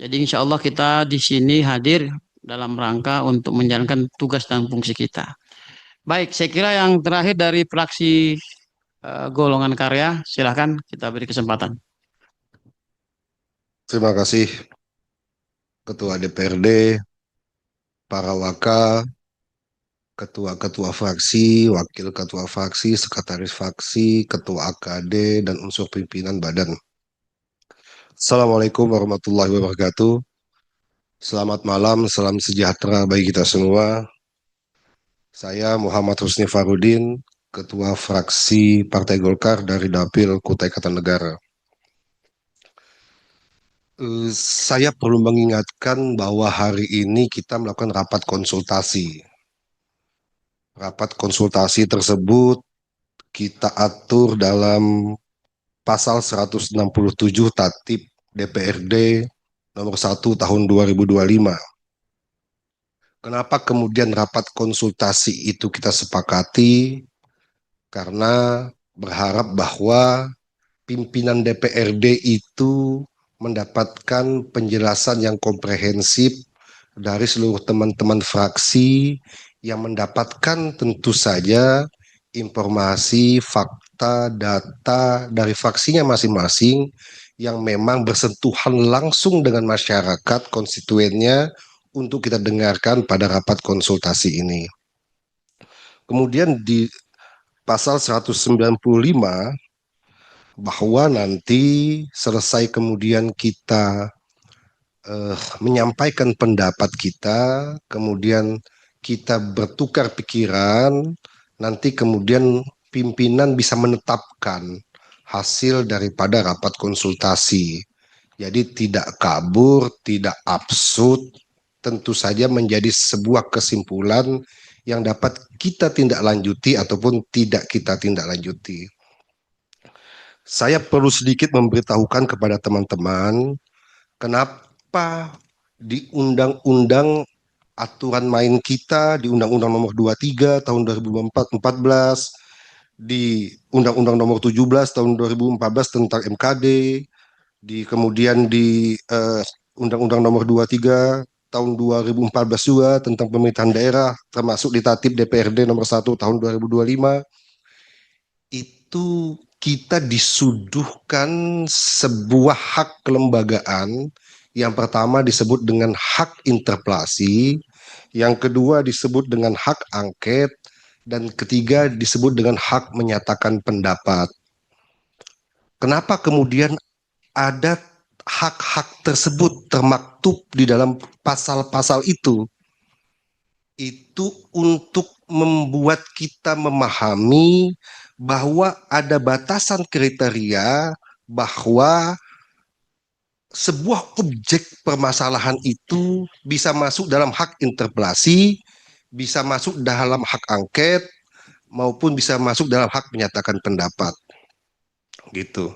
Jadi insya Allah kita di sini hadir dalam rangka untuk menjalankan tugas dan fungsi kita. Baik, saya kira yang terakhir dari fraksi golongan karya, silakan kita beri kesempatan. Terima kasih Ketua DPRD, para waka, ketua-ketua fraksi, wakil ketua fraksi, sekretaris fraksi, ketua AKD, dan unsur pimpinan badan. Assalamualaikum warahmatullahi wabarakatuh. Selamat malam, salam sejahtera bagi kita semua. Saya Muhammad Husni Farudin, Ketua Fraksi Partai Golkar dari Dapil Kutai Kartanegara. Saya perlu mengingatkan bahwa hari ini kita melakukan rapat konsultasi. Rapat konsultasi tersebut kita atur dalam pasal 167 Tatip DPRD nomor 1 tahun 2025. Kenapa kemudian rapat konsultasi itu kita sepakati? Karena berharap bahwa pimpinan DPRD itu mendapatkan penjelasan yang komprehensif dari seluruh teman-teman fraksi yang mendapatkan tentu saja informasi, fakta, data dari fraksinya masing-masing yang memang bersentuhan langsung dengan masyarakat konstituennya untuk kita dengarkan pada rapat konsultasi ini. Kemudian di pasal 195 bahwa nanti selesai kemudian kita menyampaikan pendapat kita, kemudian kita bertukar pikiran, nanti kemudian pimpinan bisa menetapkan hasil daripada rapat konsultasi. Jadi tidak kabur, tidak absurd, tentu saja menjadi sebuah kesimpulan yang dapat kita tindak lanjuti ataupun tidak kita tindak lanjuti. Saya perlu sedikit memberitahukan kepada teman-teman kenapa di undang-undang aturan main kita, di Undang-Undang Nomor 23 tahun 2014, di Undang-Undang Nomor 17 tahun 2014 tentang MKD, kemudian di Undang-Undang Nomor 23 tahun 2014 juga tentang pemerintahan daerah, termasuk di Tatip DPRD Nomor 1 tahun 2025, itu kita disuduhkan sebuah hak kelembagaan. Yang pertama disebut dengan hak interpelasi, yang kedua disebut dengan hak angket, dan ketiga disebut dengan hak menyatakan pendapat. Kenapa kemudian ada hak-hak tersebut termaktub di dalam pasal-pasal itu? Itu untuk membuat kita memahami bahwa ada batasan kriteria bahwa sebuah objek permasalahan itu bisa masuk dalam hak interpelasi, bisa masuk dalam hak angket, maupun bisa masuk dalam hak menyatakan pendapat. Gitu.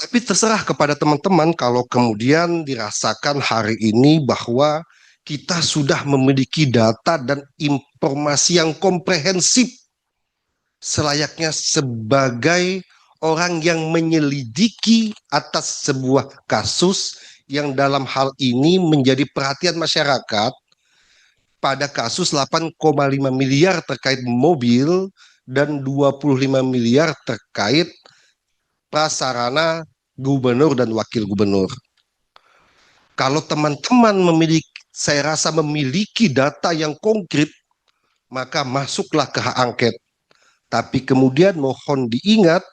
Tapi terserah kepada teman-teman kalau kemudian dirasakan hari ini bahwa kita sudah memiliki data dan informasi yang komprehensif selayaknya sebagai orang yang menyelidiki atas sebuah kasus yang dalam hal ini menjadi perhatian masyarakat pada kasus 8,5 miliar terkait mobil dan 25 miliar terkait prasarana gubernur dan wakil gubernur. Kalau teman-teman saya rasa memiliki data yang konkret, maka masuklah ke hak angket. Tapi kemudian mohon diingat,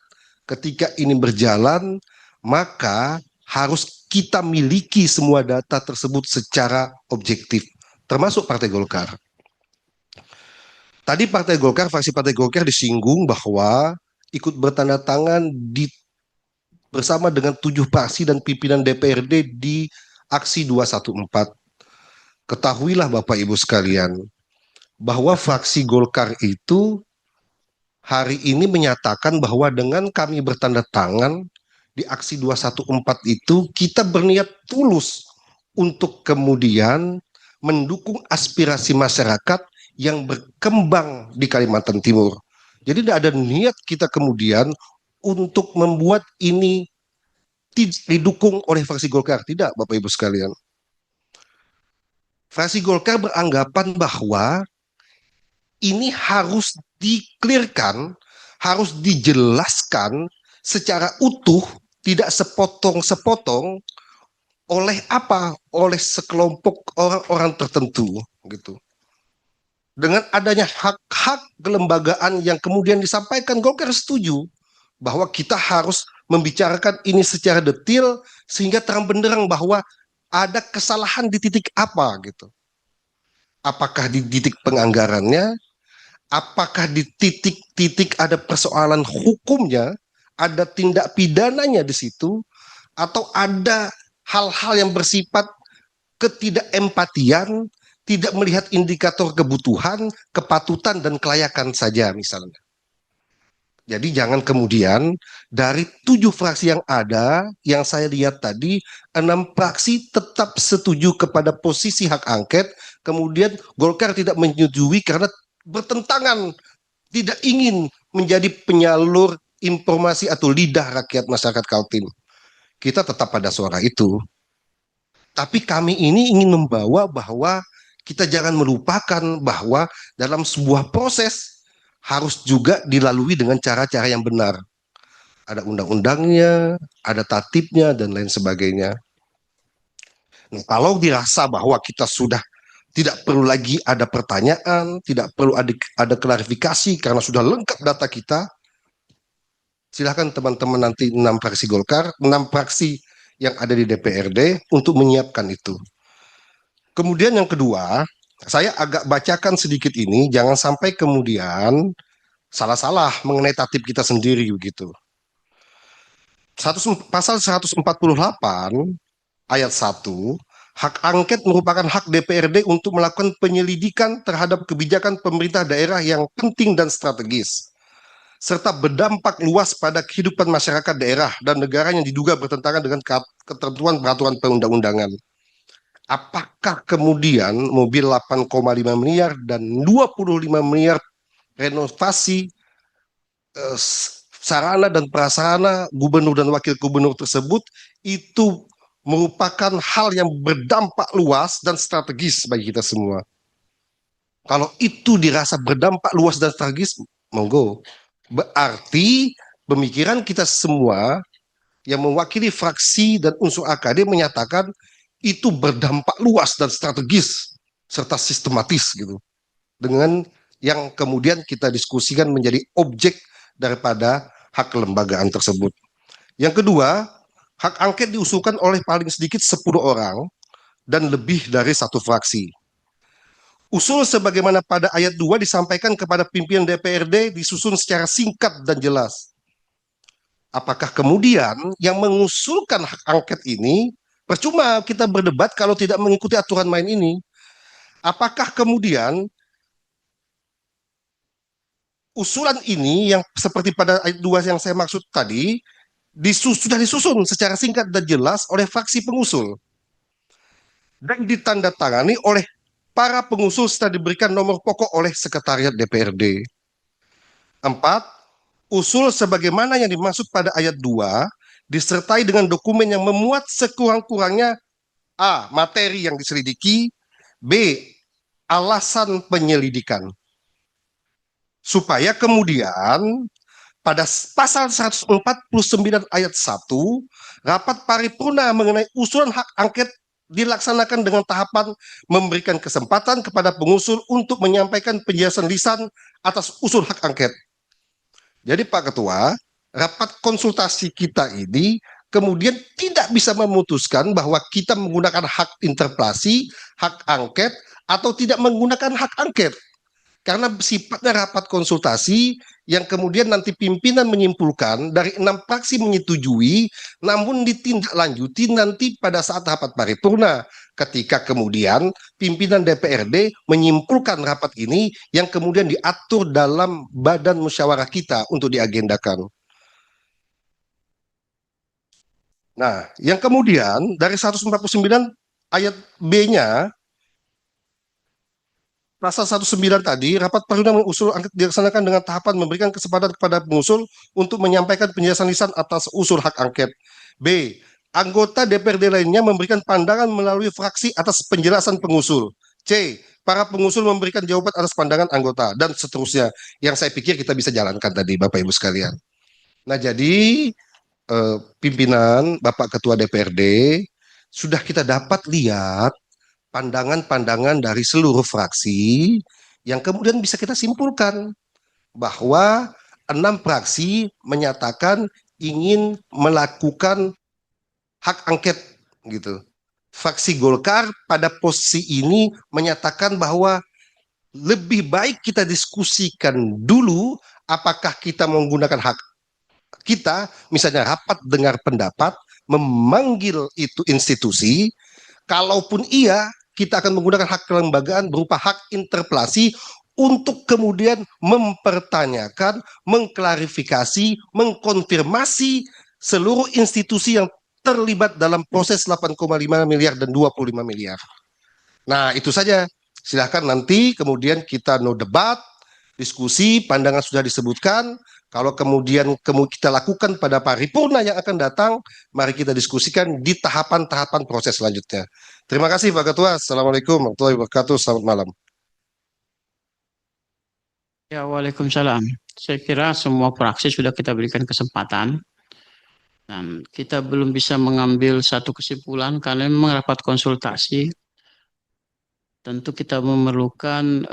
ketika ini berjalan, maka harus kita miliki semua data tersebut secara objektif, termasuk Partai Golkar. Tadi fraksi Partai Golkar disinggung bahwa ikut bertanda tangan bersama dengan 7 fraksi dan pimpinan DPRD di aksi 214. Ketahuilah Bapak Ibu sekalian, bahwa fraksi Golkar itu hari ini menyatakan bahwa dengan kami bertanda tangan di aksi 214 itu, kita berniat tulus untuk kemudian mendukung aspirasi masyarakat yang berkembang di Kalimantan Timur. Jadi tidak ada niat kita kemudian untuk membuat ini didukung oleh fraksi Golkar. Tidak, Bapak Ibu sekalian. Fraksi Golkar beranggapan bahwa ini harus di-clearkan, harus dijelaskan secara utuh, tidak sepotong-sepotong oleh apa? Oleh sekelompok orang-orang tertentu gitu. Dengan adanya hak-hak kelembagaan yang kemudian disampaikan, Golkar setuju bahwa kita harus membicarakan ini secara detail sehingga terang benderang bahwa ada kesalahan di titik apa gitu. Apakah di titik penganggarannya, apakah di titik-titik ada persoalan hukumnya, ada tindak pidananya di situ, atau ada hal-hal yang bersifat ketidakempatian, tidak melihat indikator kebutuhan, kepatutan, dan kelayakan saja misalnya. Jadi jangan kemudian dari 7 fraksi yang ada, yang saya lihat tadi, 6 fraksi tetap setuju kepada posisi hak angket, kemudian Golkar tidak menyetujui karena bertentangan, tidak ingin menjadi penyalur informasi atau lidah rakyat masyarakat Kaltim. Kita tetap pada suara itu. Tapi kami ini ingin membawa bahwa kita jangan melupakan bahwa dalam sebuah proses harus juga dilalui dengan cara-cara yang benar. Ada undang-undangnya, ada tatibnya, dan lain sebagainya. Nah, kalau dirasa bahwa kita sudah tidak perlu lagi ada pertanyaan, tidak perlu ada klarifikasi karena sudah lengkap data kita, silakan teman-teman nanti 6 fraksi Golkar, 6 fraksi yang ada di DPRD untuk menyiapkan itu. Kemudian yang kedua, saya agak bacakan sedikit ini, jangan sampai kemudian salah-salah mengenai tatib kita sendiri begitu. Pasal 148 ayat 1, hak angket merupakan hak DPRD untuk melakukan penyelidikan terhadap kebijakan pemerintah daerah yang penting dan strategis, serta berdampak luas pada kehidupan masyarakat daerah dan negara yang diduga bertentangan dengan ketentuan peraturan perundang-undangan. Apakah kemudian mobil 8,5 miliar dan 25 miliar renovasi sarana dan prasarana gubernur dan wakil gubernur tersebut itu merupakan hal yang berdampak luas dan strategis bagi kita semua. Kalau itu dirasa berdampak luas dan strategis, monggo. Berarti pemikiran kita semua yang mewakili fraksi dan unsur AKD menyatakan itu berdampak luas dan strategis serta sistematis gitu. Dengan yang kemudian kita diskusikan menjadi objek daripada hak kelembagaan tersebut. Yang kedua, hak angket diusulkan oleh paling sedikit 10 orang dan lebih dari 1 fraksi. Usul sebagaimana pada ayat 2 disampaikan kepada pimpinan DPRD disusun secara singkat dan jelas. Apakah kemudian yang mengusulkan hak angket ini, percuma kita berdebat kalau tidak mengikuti aturan main ini. Apakah kemudian usulan ini yang seperti pada ayat 2 yang saya maksud tadi, sudah disusun secara singkat dan jelas oleh fraksi pengusul dan ditandatangani oleh para pengusul setelah diberikan nomor pokok oleh sekretariat DPRD. 4. Usul sebagaimana yang dimaksud pada ayat 2 disertai dengan dokumen yang memuat sekurang-kurangnya A. Materi yang diselidiki, B. Alasan penyelidikan. Supaya kemudian pada pasal 149 ayat 1, rapat paripurna mengenai usulan hak angket dilaksanakan dengan tahapan memberikan kesempatan kepada pengusul untuk menyampaikan penjelasan lisan atas usul hak angket. Jadi Pak Ketua, rapat konsultasi kita ini kemudian tidak bisa memutuskan bahwa kita menggunakan hak interpelasi, hak angket, atau tidak menggunakan hak angket. Karena sifatnya rapat konsultasi yang kemudian nanti pimpinan menyimpulkan dari 6 fraksi menyetujui, namun ditindaklanjuti nanti pada saat rapat paripurna. Ketika kemudian pimpinan DPRD menyimpulkan rapat ini yang kemudian diatur dalam badan musyawarah kita untuk diagendakan. Nah, yang kemudian dari 149 ayat B-nya, pasal 19 tadi, rapat paripurna mengusul angket dilaksanakan dengan tahapan memberikan kesempatan kepada pengusul untuk menyampaikan penjelasan lisan atas usul hak angket. B. Anggota DPRD lainnya memberikan pandangan melalui fraksi atas penjelasan pengusul. C. Para pengusul memberikan jawaban atas pandangan anggota, dan seterusnya. Yang saya pikir kita bisa jalankan tadi, Bapak Ibu sekalian. Nah, jadi pimpinan, Bapak Ketua DPRD, sudah kita dapat lihat pandangan-pandangan dari seluruh fraksi yang kemudian bisa kita simpulkan bahwa 6 fraksi menyatakan ingin melakukan hak angket gitu. Fraksi Golkar pada posisi ini menyatakan bahwa lebih baik kita diskusikan dulu apakah kita menggunakan hak kita, misalnya rapat dengar pendapat, memanggil itu institusi. Kalaupun iya, kita akan menggunakan hak kelembagaan berupa hak interpelasi untuk kemudian mempertanyakan, mengklarifikasi, mengkonfirmasi seluruh institusi yang terlibat dalam proses 8,5 miliar dan 25 miliar. Nah, itu saja. Silahkan nanti kemudian kita debat, diskusi, pandangan sudah disebutkan. Kalau kemudian kita lakukan pada paripurna yang akan datang, mari kita diskusikan di tahapan-tahapan proses selanjutnya. Terima kasih Pak Ketua. Assalamualaikum warahmatullahi wabarakatuh. Selamat malam. Ya, waalaikumsalam. Saya kira semua fraksi sudah kita berikan kesempatan. Dan kita belum bisa mengambil satu kesimpulan karena memang rapat konsultasi. Tentu kita memerlukan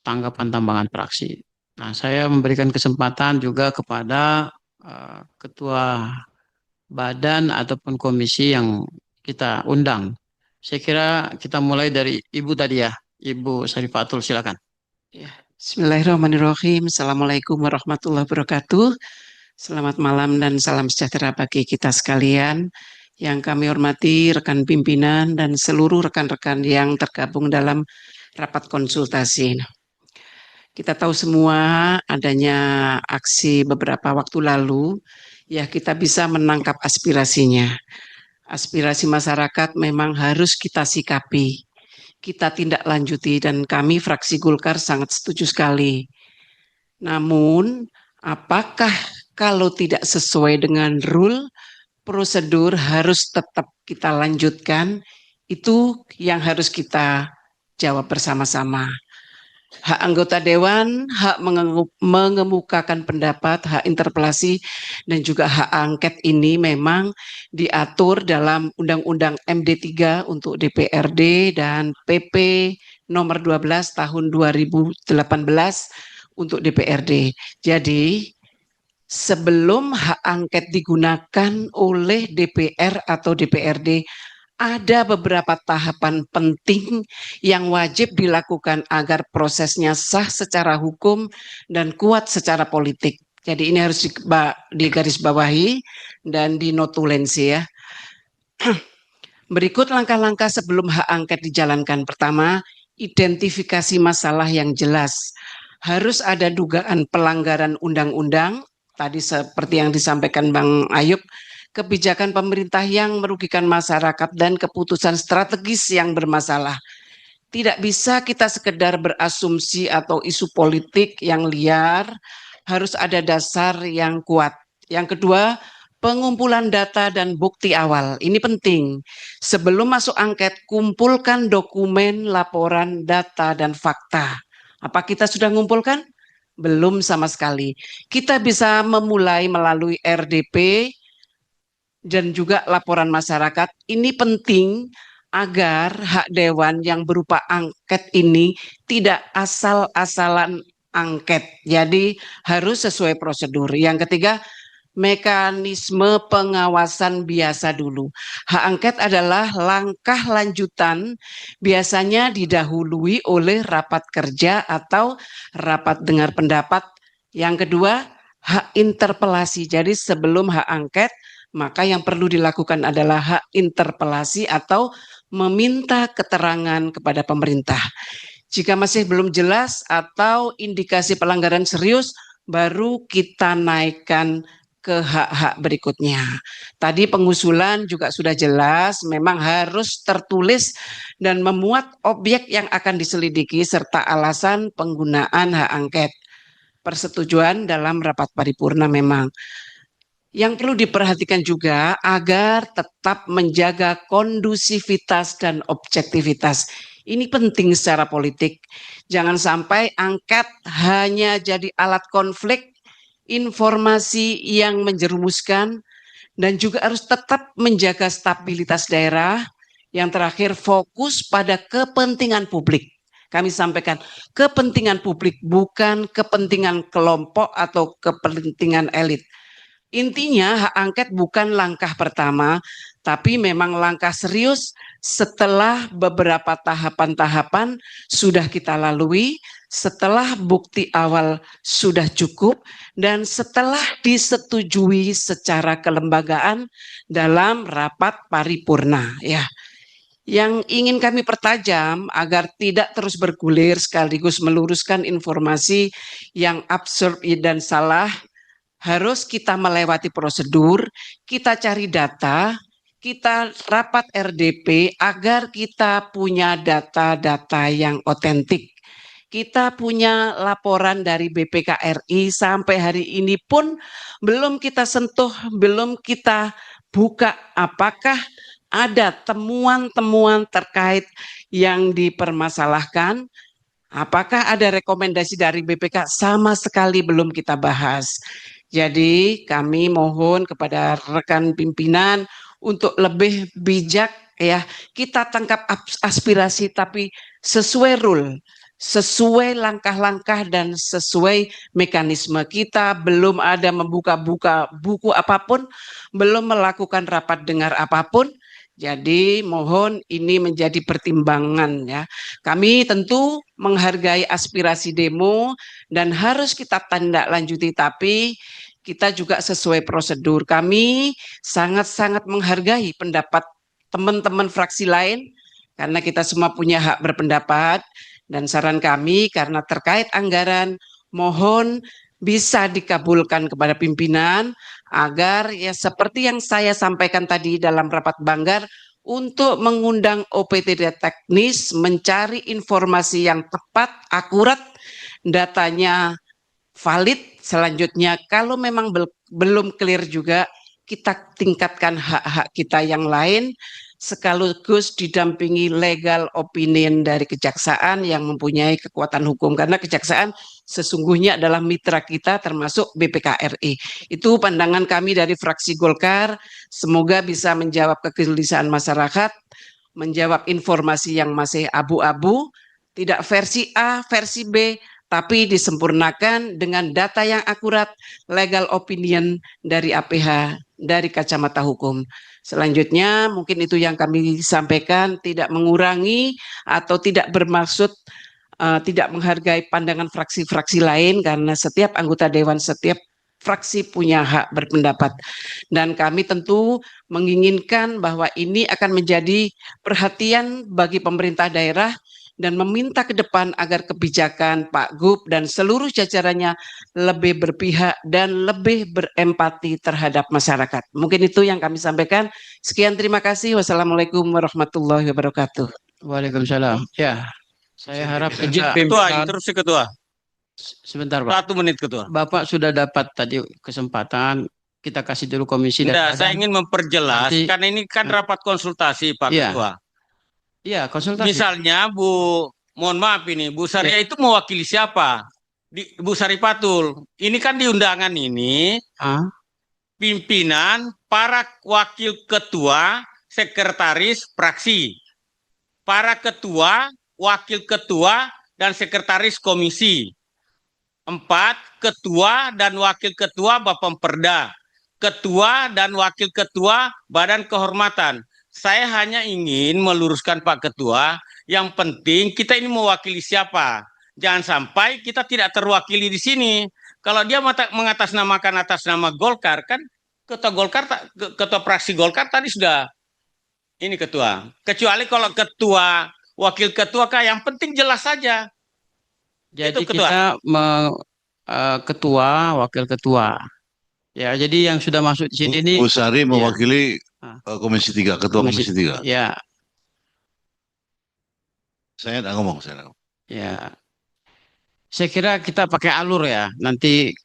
tanggapan tambahan fraksi. Nah, saya memberikan kesempatan juga kepada ketua badan ataupun komisi yang kita undang. Saya kira kita mulai dari Ibu tadi ya, Ibu Syarifatul, silakan. Ya, Bismillahirrahmanirrahim. Assalamualaikum warahmatullahi wabarakatuh. Selamat malam dan salam sejahtera bagi kita sekalian. Yang kami hormati rekan pimpinan dan seluruh rekan-rekan yang tergabung dalam rapat konsultasi. Kita tahu semua adanya aksi beberapa waktu lalu, ya kita bisa menangkap aspirasinya. Aspirasi masyarakat memang harus kita sikapi, kita tindak lanjuti, dan kami fraksi Golkar sangat setuju sekali. Namun, apakah kalau tidak sesuai dengan rule, prosedur harus tetap kita lanjutkan? Itu yang harus kita jawab bersama-sama. Hak anggota dewan, hak mengemukakan pendapat, hak interpelasi, dan juga hak angket ini memang diatur dalam Undang-Undang MD3 untuk DPRD dan PP nomor 12 tahun 2018 untuk DPRD. Jadi, sebelum hak angket digunakan oleh DPR atau DPRD, ada beberapa tahapan penting yang wajib dilakukan agar prosesnya sah secara hukum dan kuat secara politik. Jadi ini harus digarisbawahi dan dinotulensi ya. Berikut langkah-langkah sebelum hak angket dijalankan. Pertama, identifikasi masalah yang jelas. Harus ada dugaan pelanggaran undang-undang, tadi seperti yang disampaikan Bang Ayub, kebijakan pemerintah yang merugikan masyarakat dan keputusan strategis yang bermasalah. Tidak bisa kita sekedar berasumsi atau isu politik yang liar, harus ada dasar yang kuat. Yang kedua, pengumpulan data dan bukti awal. Ini penting. Sebelum masuk angket, kumpulkan dokumen, laporan, data, dan fakta. Apa kita sudah mengumpulkan? Belum sama sekali. Kita bisa memulai melalui RDP dan juga laporan masyarakat. Ini penting agar hak dewan yang berupa angket ini tidak asal-asalan angket. Jadi harus sesuai prosedur. Yang ketiga, mekanisme pengawasan biasa dulu. Hak angket adalah langkah lanjutan, biasanya didahului oleh rapat kerja atau rapat dengar pendapat. Yang kedua, hak interpelasi. Jadi sebelum hak angket, maka yang perlu dilakukan adalah hak interpelasi atau meminta keterangan kepada pemerintah. Jika masih belum jelas atau indikasi pelanggaran serius, baru kita naikkan ke hak-hak berikutnya. Tadi pengusulan juga sudah jelas, memang harus tertulis dan memuat objek yang akan diselidiki serta alasan penggunaan hak angket. Persetujuan dalam rapat paripurna memang. Yang perlu diperhatikan juga agar tetap menjaga kondusivitas dan objektivitas. Ini penting secara politik. Jangan sampai angket hanya jadi alat konflik, informasi yang menjerumuskan, dan juga harus tetap menjaga stabilitas daerah. Yang terakhir, fokus pada kepentingan publik. Kami sampaikan kepentingan publik, bukan kepentingan kelompok atau kepentingan elit. Intinya hak angket bukan langkah pertama, tapi memang langkah serius setelah beberapa tahapan-tahapan sudah kita lalui, setelah bukti awal sudah cukup, dan setelah disetujui secara kelembagaan dalam rapat paripurna. Ya. Yang ingin kami pertajam agar tidak terus bergulir sekaligus meluruskan informasi yang absurd dan salah, harus kita melewati prosedur, kita cari data, kita rapat RDP agar kita punya data-data yang otentik. Kita punya laporan dari BPKRI sampai hari ini pun belum kita sentuh, belum kita buka apakah ada temuan-temuan terkait yang dipermasalahkan, apakah ada rekomendasi dari BPK, sama sekali belum kita bahas. Jadi kami mohon kepada rekan pimpinan untuk lebih bijak ya, kita tangkap aspirasi tapi sesuai rule, sesuai langkah-langkah dan sesuai mekanisme. Kita belum ada membuka-buka buku apapun, belum melakukan rapat dengar apapun. Jadi mohon ini menjadi pertimbangan ya. Kami tentu menghargai aspirasi demo dan harus kita tindak lanjuti, tapi kita juga sesuai prosedur. Kami sangat-sangat menghargai pendapat teman-teman fraksi lain karena kita semua punya hak berpendapat, dan saran kami karena terkait anggaran mohon bisa dikabulkan kepada pimpinan agar ya seperti yang saya sampaikan tadi dalam rapat Banggar untuk mengundang OPTD teknis mencari informasi yang tepat, akurat, datanya valid. Selanjutnya kalau memang belum clear juga kita tingkatkan hak-hak kita yang lain sekaligus didampingi legal opinion dari kejaksaan yang mempunyai kekuatan hukum, karena kejaksaan sesungguhnya adalah mitra kita termasuk BPKRI. Itu pandangan kami dari fraksi Golkar, semoga bisa menjawab kegelisahan masyarakat, menjawab informasi yang masih abu-abu, tidak versi A, versi B, tapi disempurnakan dengan data yang akurat, legal opinion dari APH, dari kacamata hukum. Selanjutnya mungkin itu yang kami sampaikan, tidak mengurangi atau tidak bermaksud tidak menghargai pandangan fraksi-fraksi lain, karena setiap anggota dewan, setiap fraksi punya hak berpendapat. Dan kami tentu menginginkan bahwa ini akan menjadi perhatian bagi pemerintah daerah dan meminta ke depan agar kebijakan Pak Gub dan seluruh jajarannya lebih berpihak dan lebih berempati terhadap masyarakat. Mungkin itu yang kami sampaikan. Sekian, terima kasih. Wassalamualaikum warahmatullahi wabarakatuh. Waalaikumsalam. Ya, saya harap Ketua, interupsi Ketua. Sebentar Pak. 1 menit Ketua. Bapak sudah dapat tadi kesempatan, kita kasih dulu komisi. Tidak, saya ingin memperjelas, karena ini kan rapat konsultasi Pak Ketua. Iya, konsultasi. Misalnya mohon maaf ini, Bu Saria itu mewakili siapa? Bu Saripatul. Ini kan di undangan ini, pimpinan, para wakil ketua, sekretaris fraksi, para ketua, wakil ketua, dan sekretaris komisi. 4, ketua dan wakil ketua Bapemperda, ketua dan wakil ketua Badan Kehormatan. Saya hanya ingin meluruskan Pak Ketua, yang penting kita ini mewakili siapa. Jangan sampai kita tidak terwakili di sini. Kalau dia mengatasnamakan atas nama Golkar, kan ketua Golkar, ketua fraksi Golkar tadi sudah ini ketua. Kecuali kalau ketua, wakil ketua, yang penting jelas saja. Jadi kita ketua, wakil ketua. Ya, jadi yang sudah masuk di sini ini Bu Sari mewakili Komisi 3, Ketua Komisi 3. Ya. Saya tidak ngomong, Ya. Saya kira kita pakai alur ya. Nanti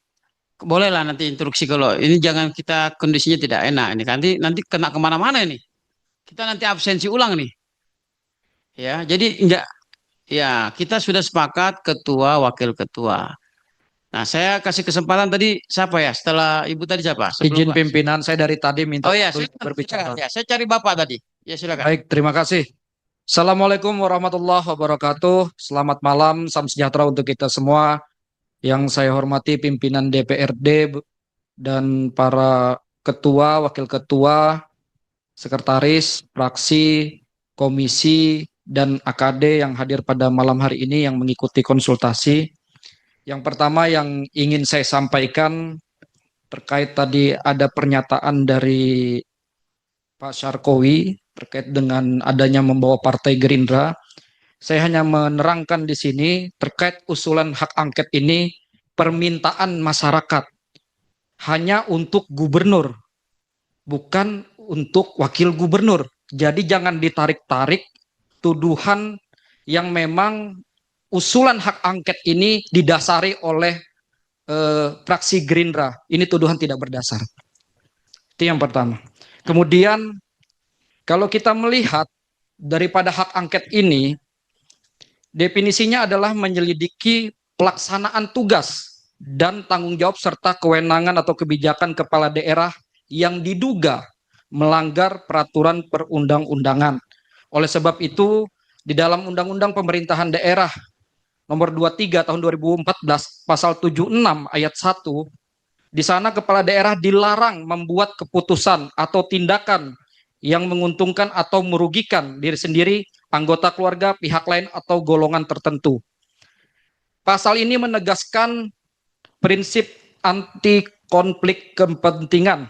bolehlah nanti instruksi, kalau ini jangan kita kondisinya tidak enak ini. Nanti kena kemana-mana ini. Kita nanti absensi ulang nih. Ya, jadi enggak. Ya, kita sudah sepakat ketua, wakil ketua. Nah, saya kasih kesempatan tadi siapa ya? Setelah Ibu tadi siapa? Izin Pak. pimpinan, saya dari tadi minta Oh ya, untuk silakan, berbicara. silakan. Ya, saya cari Bapak tadi. Ya, silakan. Baik, terima kasih. Assalamualaikum warahmatullahi wabarakatuh. Selamat malam, salam sejahtera untuk kita semua. Yang saya hormati pimpinan DPRD dan para ketua, wakil ketua, sekretaris, fraksi, komisi, dan AKD yang hadir pada malam hari ini yang mengikuti konsultasi. Yang pertama yang ingin saya sampaikan terkait tadi ada pernyataan dari Pak Syarkowi terkait dengan adanya membawa Partai Gerindra. Saya hanya menerangkan di sini terkait usulan hak angket ini permintaan masyarakat hanya untuk gubernur, bukan untuk wakil gubernur. Jadi jangan ditarik-tarik tuduhan yang memang usulan hak angket ini didasari oleh fraksi Gerindra. Ini tuduhan tidak berdasar. Itu yang pertama. Kemudian kalau kita melihat daripada hak angket ini, definisinya adalah menyelidiki pelaksanaan tugas dan tanggung jawab serta kewenangan atau kebijakan kepala daerah yang diduga melanggar peraturan perundang-undangan. Oleh sebab itu, di dalam Undang-Undang Pemerintahan Daerah Nomor 23 Tahun 2014 Pasal 76 Ayat 1, di sana kepala daerah dilarang membuat keputusan atau tindakan yang menguntungkan atau merugikan diri sendiri, anggota keluarga, pihak lain, atau golongan tertentu. Pasal ini menegaskan prinsip anti konflik kepentingan.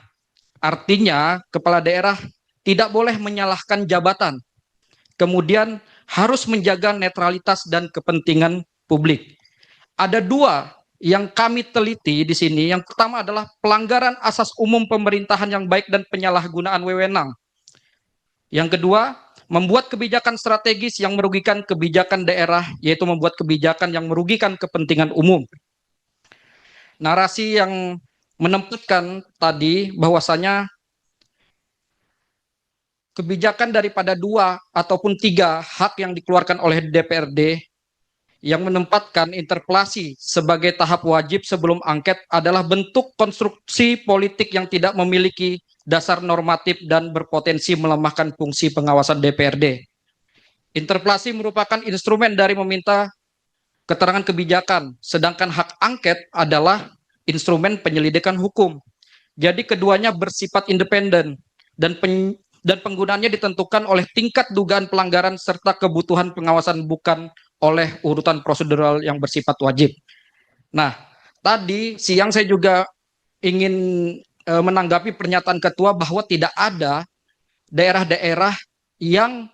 Artinya, kepala daerah tidak boleh menyalahkan jabatan. Kemudian harus menjaga netralitas dan kepentingan publik. Ada dua yang kami teliti di sini. Yang pertama adalah pelanggaran asas umum pemerintahan yang baik dan penyalahgunaan wewenang. Yang kedua, membuat kebijakan strategis yang merugikan kebijakan daerah, yaitu membuat kebijakan yang merugikan kepentingan umum. Narasi yang menempatkan tadi bahwasanya kebijakan daripada 2 ataupun 3 hak yang dikeluarkan oleh DPRD yang menempatkan interpelasi sebagai tahap wajib sebelum angket adalah bentuk konstruksi politik yang tidak memiliki dasar normatif dan berpotensi melemahkan fungsi pengawasan DPRD. Interpelasi merupakan instrumen dari meminta keterangan kebijakan, sedangkan hak angket adalah instrumen penyelidikan hukum. Jadi keduanya bersifat independen dan penggunaannya ditentukan oleh tingkat dugaan pelanggaran serta kebutuhan pengawasan, bukan oleh urutan prosedural yang bersifat wajib. Nah, tadi siang saya juga ingin menanggapi pernyataan ketua bahwa tidak ada daerah-daerah yang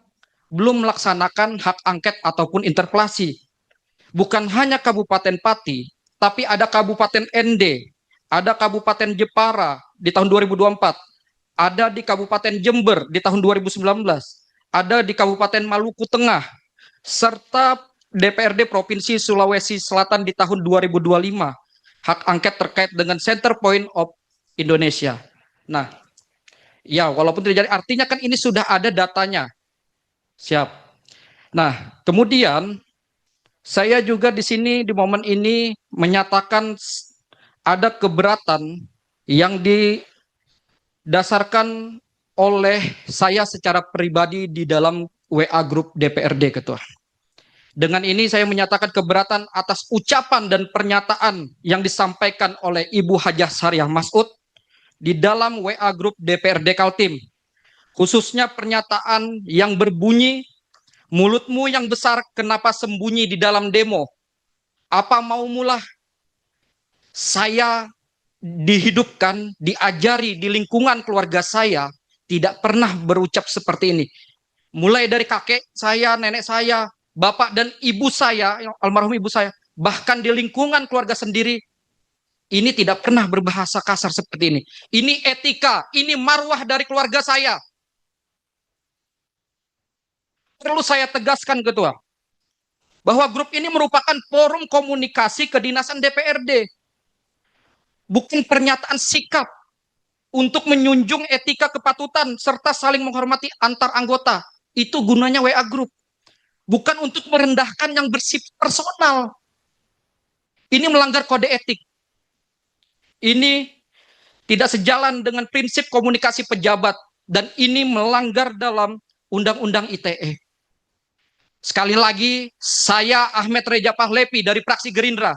belum melaksanakan hak angket ataupun interpelasi. Bukan hanya Kabupaten Pati, tapi ada Kabupaten ND, ada Kabupaten Jepara di tahun 2024, ada di Kabupaten Jember di tahun 2019, ada di Kabupaten Maluku Tengah, serta DPRD Provinsi Sulawesi Selatan di tahun 2025, hak angket terkait dengan Center Point of Indonesia. Nah, ya walaupun terjadi, artinya kan ini sudah ada datanya. Siap. Nah, kemudian saya juga di sini di momen ini menyatakan ada keberatan yang didasarkan oleh saya secara pribadi di dalam WA Group DPRD, Ketua. Dengan ini saya menyatakan keberatan atas ucapan dan pernyataan yang disampaikan oleh Ibu Hajah Sariah Masud di dalam WA Group DPRD Kaltim. Khususnya pernyataan yang berbunyi, mulutmu yang besar kenapa sembunyi di dalam demo? Apa mau mula saya dihidupkan, diajari di lingkungan keluarga saya, tidak pernah berucap seperti ini. Mulai dari kakek saya, nenek saya, bapak dan ibu saya, almarhum ibu saya, bahkan di lingkungan keluarga sendiri, ini tidak pernah berbahasa kasar seperti ini. Ini etika, ini marwah dari keluarga saya. Perlu saya tegaskan, Ketua, bahwa grup ini merupakan forum komunikasi kedinasan DPRD. Bukan pernyataan sikap untuk menjunjung etika kepatutan serta saling menghormati antar anggota. Itu gunanya WA Group. Bukan untuk merendahkan yang bersifat personal. Ini melanggar kode etik. Ini tidak sejalan dengan prinsip komunikasi pejabat dan ini melanggar dalam Undang-Undang ITE. Sekali lagi, saya Ahmed Reja Pahlevi dari fraksi Gerindra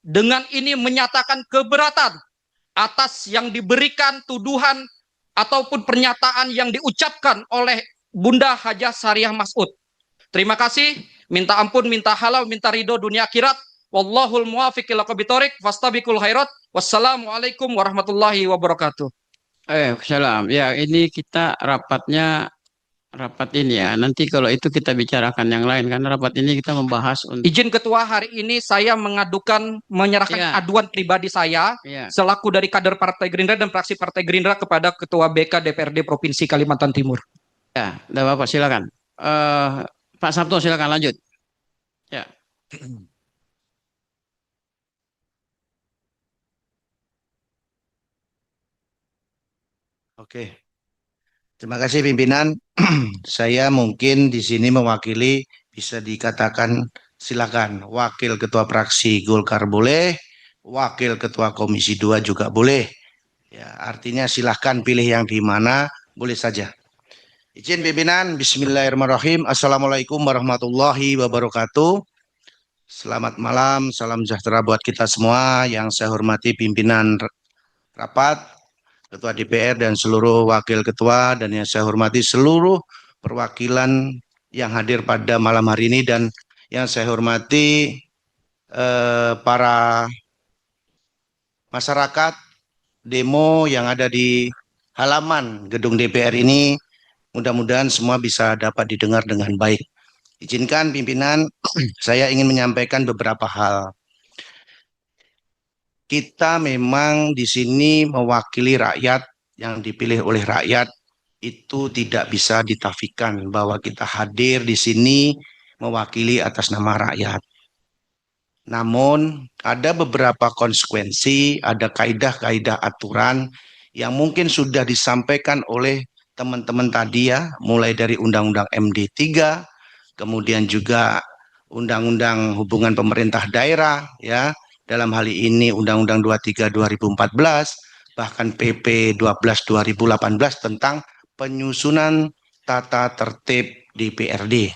dengan ini menyatakan keberatan atas yang diberikan tuduhan ataupun pernyataan yang diucapkan oleh Bunda Hajah Sariah Mas'ud. Terima kasih, minta ampun, minta halal, minta ridho dunia akhirat. Wallahul muwafiq ila aqwamit thoriq, fastabiqul khairat. Wassalamualaikum warahmatullahi wabarakatuh. Salam. Ya, ini kita rapat ini ya. Nanti kalau itu kita bicarakan yang lain karena rapat ini kita membahas untuk Izin Ketua, hari ini saya menyerahkan aduan pribadi saya selaku dari kader Partai Gerindra dan fraksi Partai Gerindra kepada Ketua BK DPRD Provinsi Kalimantan Timur. Ya, udah Bapak silakan. Pak Sabto silakan lanjut. Ya. Oke. Terima kasih pimpinan. Saya mungkin di sini mewakili, bisa dikatakan silakan wakil ketua fraksi Golkar boleh, wakil ketua komisi 2 juga boleh. Ya, artinya silahkan pilih yang di mana, boleh saja. Izin pimpinan, bismillahirrahmanirrahim. Assalamualaikum warahmatullahi wabarakatuh. Selamat malam, salam sejahtera buat kita semua. Yang saya hormati pimpinan rapat, Ketua DPR dan seluruh wakil ketua, dan yang saya hormati seluruh perwakilan yang hadir pada malam hari ini, dan yang saya hormati para masyarakat demo yang ada di halaman gedung DPR ini. Mudah-mudahan semua bisa dapat didengar dengan baik. Izinkan pimpinan, saya ingin menyampaikan beberapa hal. Kita memang di sini mewakili rakyat, yang dipilih oleh rakyat itu tidak bisa ditafikan bahwa kita hadir di sini mewakili atas nama rakyat. Namun ada beberapa konsekuensi, ada kaidah-kaidah aturan yang mungkin sudah disampaikan oleh teman-teman tadi ya, mulai dari Undang-Undang MD 3, kemudian juga Undang-Undang Hubungan Pemerintah Daerah ya, dalam hal ini Undang-Undang 23 2014, bahkan PP 12 2018 tentang penyusunan tata tertib DPRD.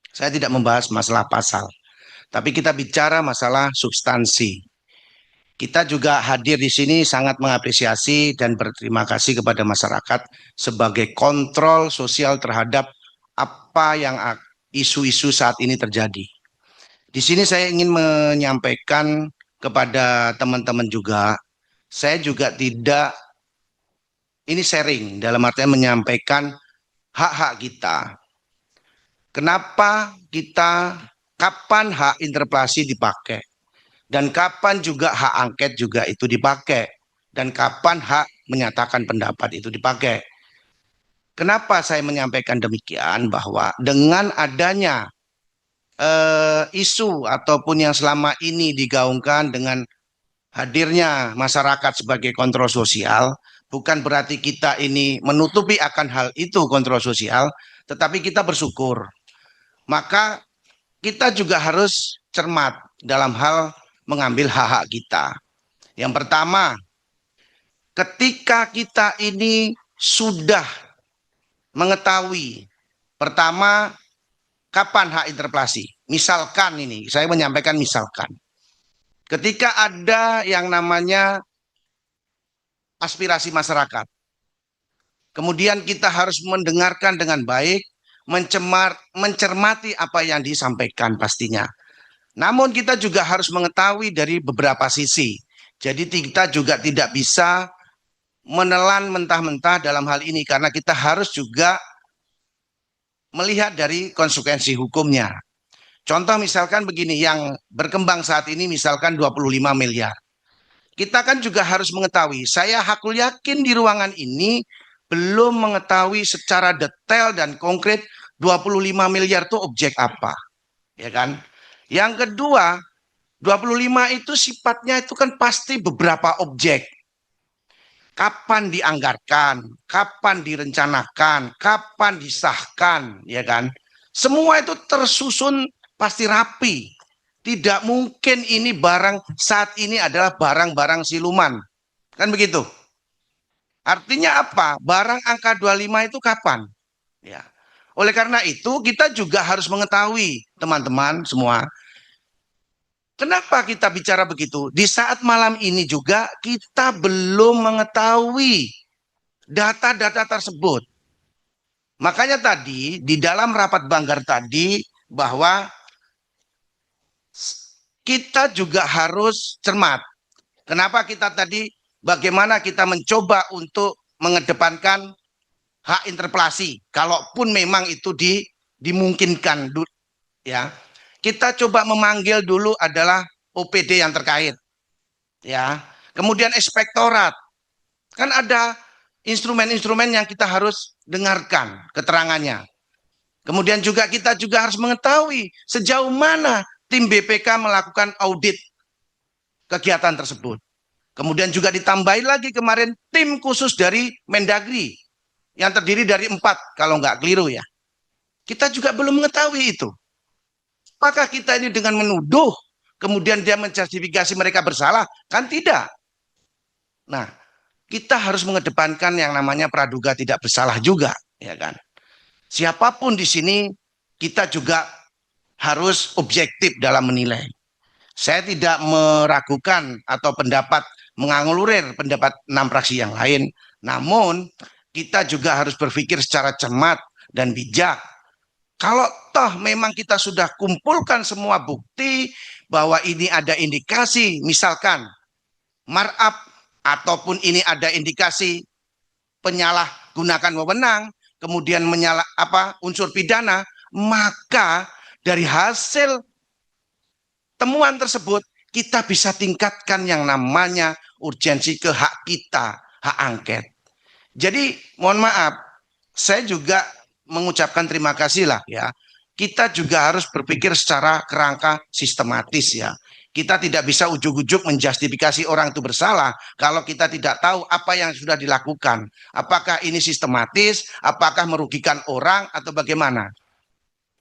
Saya tidak membahas masalah pasal, tapi kita bicara masalah substansi. Kita juga hadir di sini sangat mengapresiasi dan berterima kasih kepada masyarakat sebagai kontrol sosial terhadap apa yang isu-isu saat ini terjadi. Di sini saya ingin menyampaikan kepada teman-teman juga, saya juga tidak, ini sharing dalam artian menyampaikan hak-hak kita. Kenapa kita, kapan hak interpelasi dipakai, dan kapan juga hak angket juga itu dipakai, dan kapan hak menyatakan pendapat itu dipakai. Kenapa saya menyampaikan demikian, bahwa dengan adanya isu ataupun yang selama ini digaungkan dengan hadirnya masyarakat sebagai kontrol sosial, bukan berarti kita ini menutupi akan hal itu kontrol sosial, tetapi kita bersyukur. Maka kita juga harus cermat dalam hal mengambil hak-hak kita. Yang pertama, ketika kita ini sudah mengetahui, pertama, kapan hak interpelasi? Misalkan ini, saya menyampaikan misalkan. Ketika ada yang namanya aspirasi masyarakat, kemudian kita harus mendengarkan dengan baik, mencermati apa yang disampaikan pastinya. Namun kita juga harus mengetahui dari beberapa sisi. Jadi kita juga tidak bisa menelan mentah-mentah dalam hal ini, karena kita harus juga melihat dari konsekuensi hukumnya. Contoh misalkan begini, yang berkembang saat ini misalkan 25 miliar. Kita kan juga harus mengetahui, saya hakul yakin di ruangan ini belum mengetahui secara detail dan konkret 25 miliar itu objek apa. Ya kan? Yang kedua, 25 itu sifatnya itu kan pasti beberapa objek. Kapan dianggarkan, kapan direncanakan, kapan disahkan, ya kan? Semua itu tersusun pasti rapi. Tidak mungkin ini barang saat ini adalah barang-barang siluman. Kan begitu? Artinya apa? Barang angka 25 itu kapan? Ya. Oleh karena itu kita juga harus mengetahui teman-teman semua. Kenapa kita bicara begitu? Di saat malam ini juga kita belum mengetahui data-data tersebut. Makanya tadi di dalam rapat Banggar tadi bahwa kita juga harus cermat. Kenapa kita tadi bagaimana kita mencoba untuk mengedepankan hak interpelasi, kalaupun memang itu dimungkinkan, ya. Kita coba memanggil dulu adalah OPD yang terkait, ya. Kemudian inspektorat, kan ada instrumen-instrumen yang kita harus dengarkan keterangannya. Kemudian juga kita juga harus mengetahui sejauh mana tim BPK melakukan audit kegiatan tersebut. Kemudian juga ditambahin lagi kemarin tim khusus dari Mendagri yang terdiri dari 4 kalau nggak keliru ya. Kita juga belum mengetahui itu. Apakah kita ini dengan menuduh kemudian dia menjustifikasi mereka bersalah? Kan tidak. Nah, kita harus mengedepankan yang namanya praduga tidak bersalah juga, ya kan? Siapapun di sini kita juga harus objektif dalam menilai. Saya tidak meragukan atau menganulir pendapat 6 fraksi yang lain, namun kita juga harus berpikir secara cermat dan bijak. Kalau toh memang kita sudah kumpulkan semua bukti bahwa ini ada indikasi, misalkan markup ataupun ini ada indikasi penyalahgunakan wewenang, kemudian unsur pidana, maka dari hasil temuan tersebut kita bisa tingkatkan yang namanya urgensi ke hak kita, hak angket. Jadi mohon maaf, saya juga mengucapkan terima kasih lah ya. Kita juga harus berpikir secara kerangka sistematis ya. Kita tidak bisa ujuk-ujuk menjustifikasi orang itu bersalah kalau kita tidak tahu apa yang sudah dilakukan. Apakah ini sistematis, apakah merugikan orang atau bagaimana.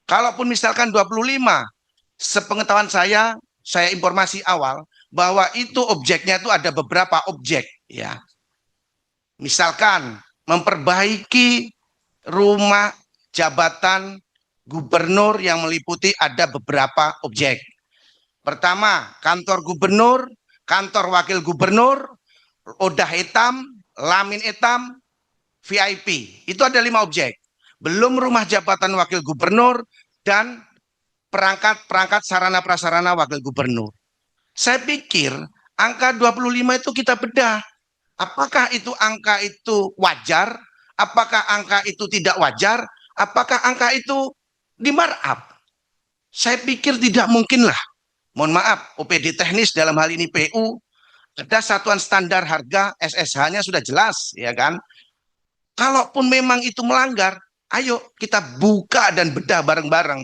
Kalaupun misalkan 25, sepengetahuan saya informasi awal bahwa itu objeknya itu ada beberapa objek ya. Misalkan memperbaiki rumah jabatan gubernur yang meliputi ada beberapa objek. Pertama, kantor gubernur, kantor wakil gubernur, odah hitam, lamin hitam, VIP. Itu ada 5 objek. Belum rumah jabatan wakil gubernur dan perangkat sarana prasarana wakil gubernur. Saya pikir angka 25 itu kita bedah. Apakah itu angka itu wajar? Apakah angka itu tidak wajar? Apakah angka itu di markup? Saya pikir tidak mungkin lah. Mohon maaf, OPD teknis dalam hal ini PU, ada satuan standar harga SSH-nya sudah jelas, ya kan? Kalaupun memang itu melanggar, ayo kita buka dan bedah bareng-bareng.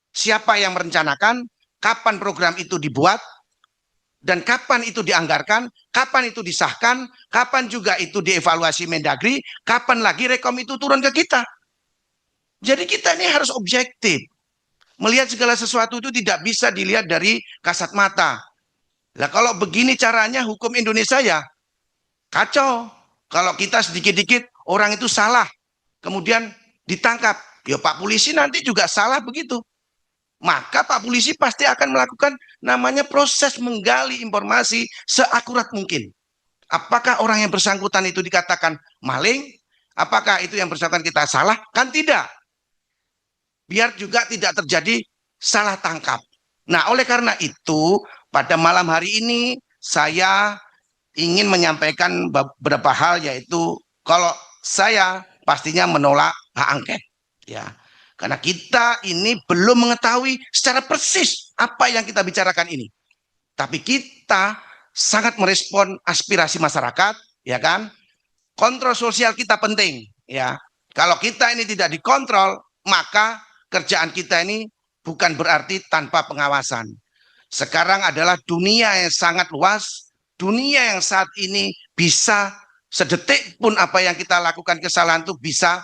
Siapa yang merencanakan, kapan program itu dibuat, dan kapan itu dianggarkan, kapan itu disahkan, kapan juga itu dievaluasi Mendagri, kapan lagi rekom itu turun ke kita. Jadi kita ini harus objektif. Melihat segala sesuatu itu tidak bisa dilihat dari kasat mata. Nah kalau begini caranya hukum Indonesia ya kacau. Kalau kita sedikit-dikit orang itu salah, kemudian ditangkap, ya Pak Polisi nanti juga salah begitu. Maka Pak Polisi pasti akan melakukan namanya proses menggali informasi seakurat mungkin. Apakah orang yang bersangkutan itu dikatakan maling? Apakah itu yang bersangkutan kita salah? Kan tidak. Biar juga tidak terjadi salah tangkap. Nah, oleh karena itu, pada malam hari ini saya ingin menyampaikan beberapa hal, yaitu kalau saya pastinya menolak hak angket. Ya. Karena kita ini belum mengetahui secara persis apa yang kita bicarakan ini. Tapi kita sangat merespon aspirasi masyarakat, ya kan? Kontrol sosial kita penting, ya. Kalau kita ini tidak dikontrol, maka kerjaan kita ini bukan berarti tanpa pengawasan. Sekarang adalah dunia yang sangat luas, dunia yang saat ini bisa sedetik pun apa yang kita lakukan kesalahan itu bisa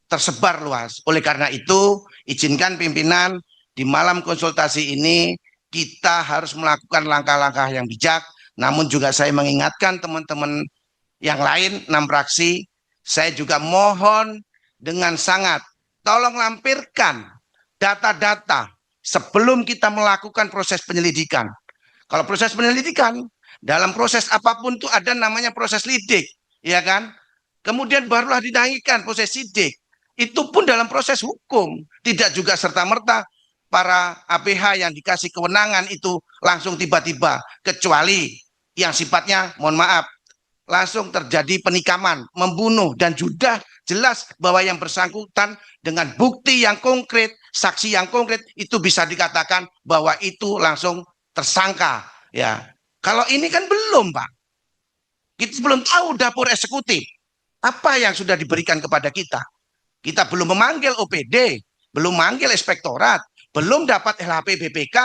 tersebar luas. Oleh karena itu, izinkan pimpinan di malam konsultasi ini kita harus melakukan langkah-langkah yang bijak. Namun juga saya mengingatkan teman-teman yang lain, 6 fraksi, saya juga mohon dengan sangat, tolong lampirkan data-data sebelum kita melakukan proses penyelidikan. Kalau proses penyelidikan, dalam proses apapun itu ada namanya proses lidik, ya kan? Kemudian barulah dinaikkan proses sidik. Itu pun dalam proses hukum, tidak juga serta-merta para APH yang dikasih kewenangan itu langsung tiba-tiba, kecuali yang sifatnya, mohon maaf, langsung terjadi penikaman, membunuh, dan sudah jelas bahwa yang bersangkutan dengan bukti yang konkret, saksi yang konkret, itu bisa dikatakan bahwa itu langsung tersangka. Ya, kalau ini kan belum, Pak. Kita belum tahu dapur eksekutif apa yang sudah diberikan kepada kita. Kita belum memanggil OPD, belum memanggil inspektorat, belum dapat LHP BPK.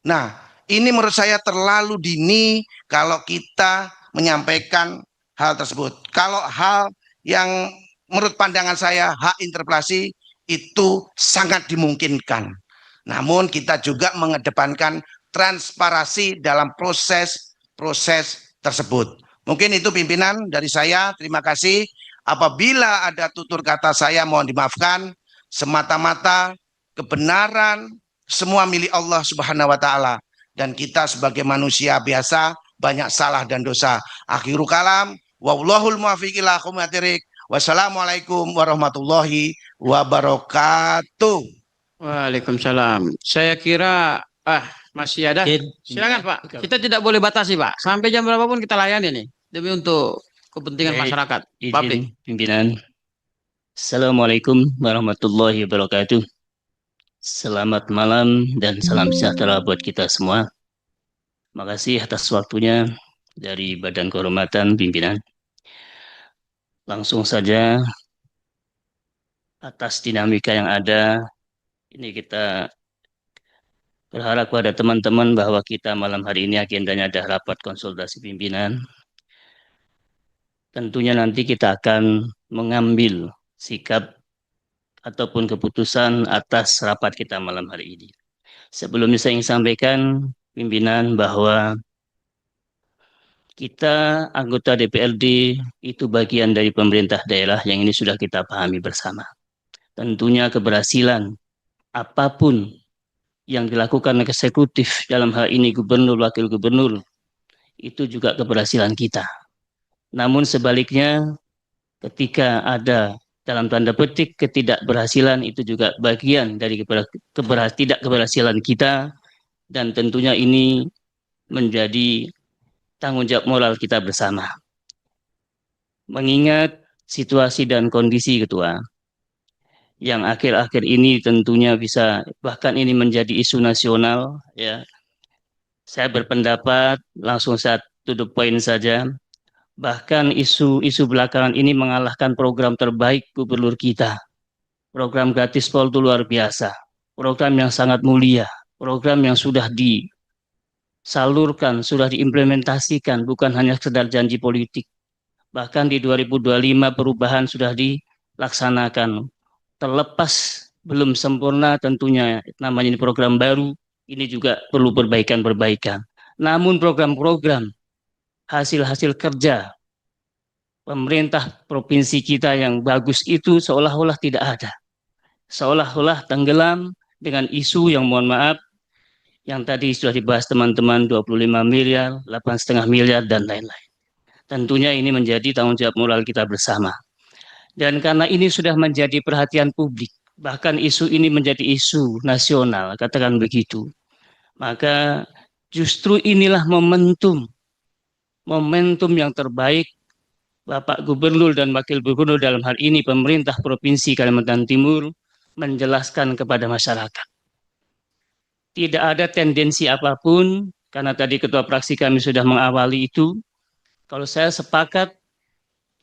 Nah, ini menurut saya terlalu dini kalau kita menyampaikan hal tersebut. Kalau hal yang menurut pandangan saya hak interpelasi itu sangat dimungkinkan. Namun kita juga mengedepankan transparansi dalam proses tersebut. Mungkin itu pimpinan dari saya. Terima kasih. Apabila ada tutur kata saya mohon dimaafkan. Semata-mata kebenaran semua milik Allah Subhanahu wa taala, dan kita sebagai manusia biasa banyak salah dan dosa. Akhirul kalam, wallahul muwaffiq ila aqwamit thoriq. Wassalamualaikum warahmatullahi wabarakatuh. Waalaikumsalam. Saya kira masih ada. Silakan Pak. Kita tidak boleh batasi Pak. Sampai jam berapapun kita layani nih. Demi untuk kepentingan masyarakat. Publik. Pimpinan. Assalamualaikum warahmatullahi wabarakatuh. Selamat malam dan salam sejahtera buat kita semua. Makasih atas waktunya dari Badan Kehormatan Pimpinan. Langsung saja atas dinamika yang ada, ini kita berharap kepada teman-teman bahwa kita malam hari ini agendanya ada rapat konsultasi pimpinan. Tentunya nanti kita akan mengambil sikap ataupun keputusan atas rapat kita malam hari ini. Sebelumnya saya ingin sampaikan pimpinan bahwa kita anggota DPRD itu bagian dari pemerintah daerah yang ini sudah kita pahami bersama. Tentunya keberhasilan apapun yang dilakukan eksekutif dalam hal ini gubernur, wakil gubernur, itu juga keberhasilan kita. Namun sebaliknya ketika ada dalam tanda petik ketidakberhasilan itu juga bagian dari tidak keberhasilan kita, dan tentunya ini menjadi tanggung jawab moral kita bersama. Mengingat situasi dan kondisi Ketua, yang akhir-akhir ini tentunya bisa bahkan ini menjadi isu nasional, ya. Saya berpendapat langsung to the point saja. Bahkan isu-isu belakangan ini mengalahkan program terbaik gubernur kita. Program gratis tol itu luar biasa. Program yang sangat mulia. Program yang sudah disalurkan, sudah diimplementasikan, bukan hanya sekedar janji politik. Bahkan di 2025 perubahan sudah dilaksanakan. Terlepas belum sempurna tentunya, namanya ini program baru, ini juga perlu perbaikan-perbaikan. Namun program-program hasil-hasil kerja pemerintah provinsi kita yang bagus itu seolah-olah tidak ada. Seolah-olah tenggelam dengan isu yang mohon maaf, yang tadi sudah dibahas teman-teman 25 miliar, 8,5 miliar, dan lain-lain. Tentunya ini menjadi tanggung jawab moral kita bersama. Dan karena ini sudah menjadi perhatian publik, bahkan isu ini menjadi isu nasional, katakan begitu, maka justru inilah momentum yang terbaik Bapak Gubernur dan Wakil Gubernur dalam hal ini pemerintah Provinsi Kalimantan Timur menjelaskan kepada masyarakat. Tidak ada tendensi apapun, karena tadi Ketua Fraksi kami sudah mengawali itu. Kalau saya sepakat,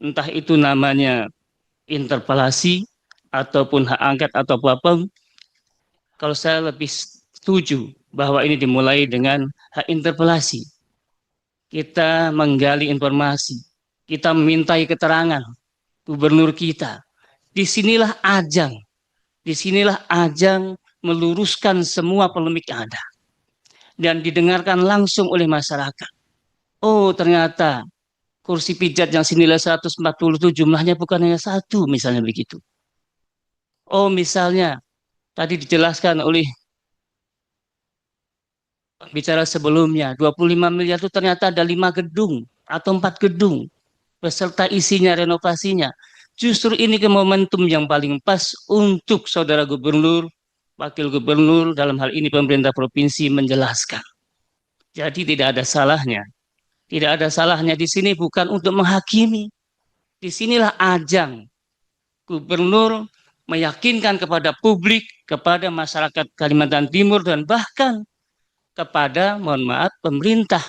entah itu namanya interpelasi ataupun hak angket atau apapun, kalau saya lebih setuju bahwa ini dimulai dengan hak interpelasi. Kita menggali informasi, kita memintai keterangan gubernur kita. Disinilah ajang meluruskan semua polemik yang ada. dan didengarkan langsung oleh masyarakat. Oh, ternyata kursi pijat yang senilai 140 itu jumlahnya bukan hanya satu, misalnya begitu. Oh, misalnya tadi dijelaskan oleh bicara sebelumnya, 25 miliar itu ternyata ada 5 gedung atau 4 gedung beserta isinya, renovasinya. Justru ini ke momentum yang paling pas untuk saudara gubernur, wakil gubernur, dalam hal ini pemerintah provinsi menjelaskan. Jadi tidak ada salahnya. Tidak ada salahnya di sini bukan untuk menghakimi. Disinilah ajang gubernur meyakinkan kepada publik, kepada masyarakat Kalimantan Timur, dan bahkan kepada, mohon maaf, pemerintah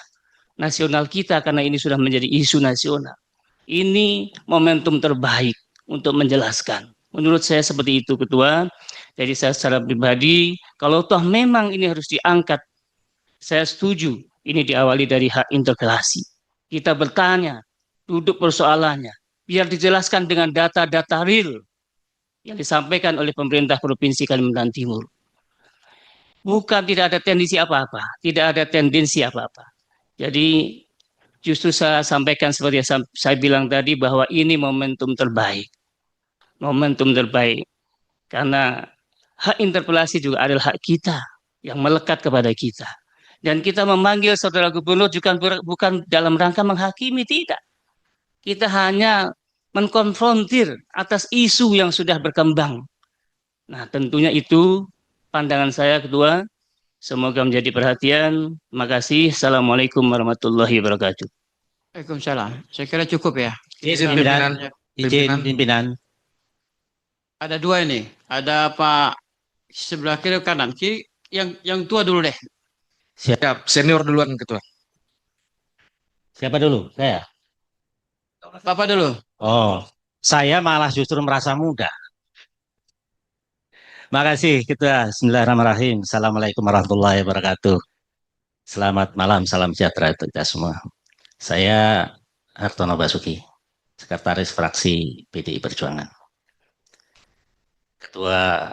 nasional kita, karena ini sudah menjadi isu nasional. Ini momentum terbaik untuk menjelaskan. Menurut saya seperti itu, Ketua. Jadi saya secara pribadi, kalau toh memang ini harus diangkat, saya setuju ini diawali dari hak interpelasi. Kita bertanya, duduk persoalannya, biar dijelaskan dengan data-data real yang disampaikan oleh pemerintah Provinsi Kalimantan Timur. Bukan tidak ada tendensi apa-apa, tidak ada tendensi apa-apa. Jadi justru saya sampaikan seperti yang saya bilang tadi bahwa ini momentum terbaik. Momentum terbaik. Karena hak interpelasi juga adalah hak kita yang melekat kepada kita. Dan kita memanggil saudara gubernur juga bukan dalam rangka menghakimi, tidak. Kita hanya mengkonfrontir atas isu yang sudah berkembang. Nah, tentunya itu pandangan saya, Ketua. Semoga menjadi perhatian. Terima kasih. Assalamualaikum warahmatullahi wabarakatuh. Waalaikumsalam. Saya kira cukup ya. Izin pimpinan. Izin pimpinan. Ada dua ini. Ada Pak sebelah kiri kanan. Kiri yang tua dulu deh. Siap, senior duluan Ketua. Siapa dulu? Saya. Bapak dulu. Oh, saya malah justru merasa muda. Makasih Ketua. Bismillahirrahmanirrahim. Assalamualaikum warahmatullahi wabarakatuh. Selamat malam, salam sejahtera untuk kita semua. Saya Hartono Basuki, Sekretaris Fraksi PDI Perjuangan. Ketua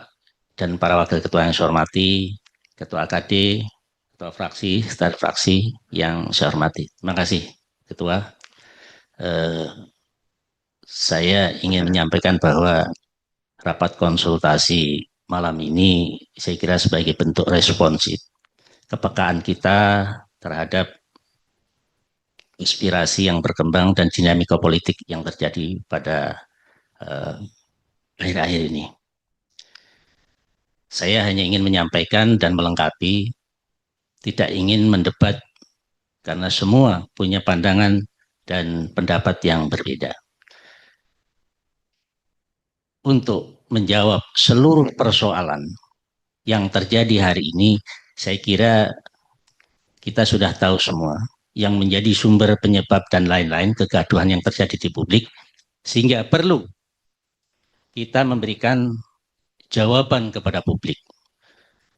dan para wakil ketua yang saya hormati, Ketua AKD, Ketua Fraksi, Sekretaris Fraksi yang saya hormati. Terima kasih Ketua. Saya ingin menyampaikan bahwa rapat konsultasi malam ini saya kira sebagai bentuk responsif kepekaan kita terhadap inspirasi yang berkembang dan dinamika politik yang terjadi pada akhir-akhir ini. Saya hanya ingin menyampaikan dan melengkapi, tidak ingin mendebat karena semua punya pandangan dan pendapat yang berbeda. Untuk menjawab seluruh persoalan yang terjadi hari ini, saya kira kita sudah tahu semua yang menjadi sumber penyebab dan lain-lain kegaduhan yang terjadi di publik, sehingga perlu kita memberikan jawaban kepada publik.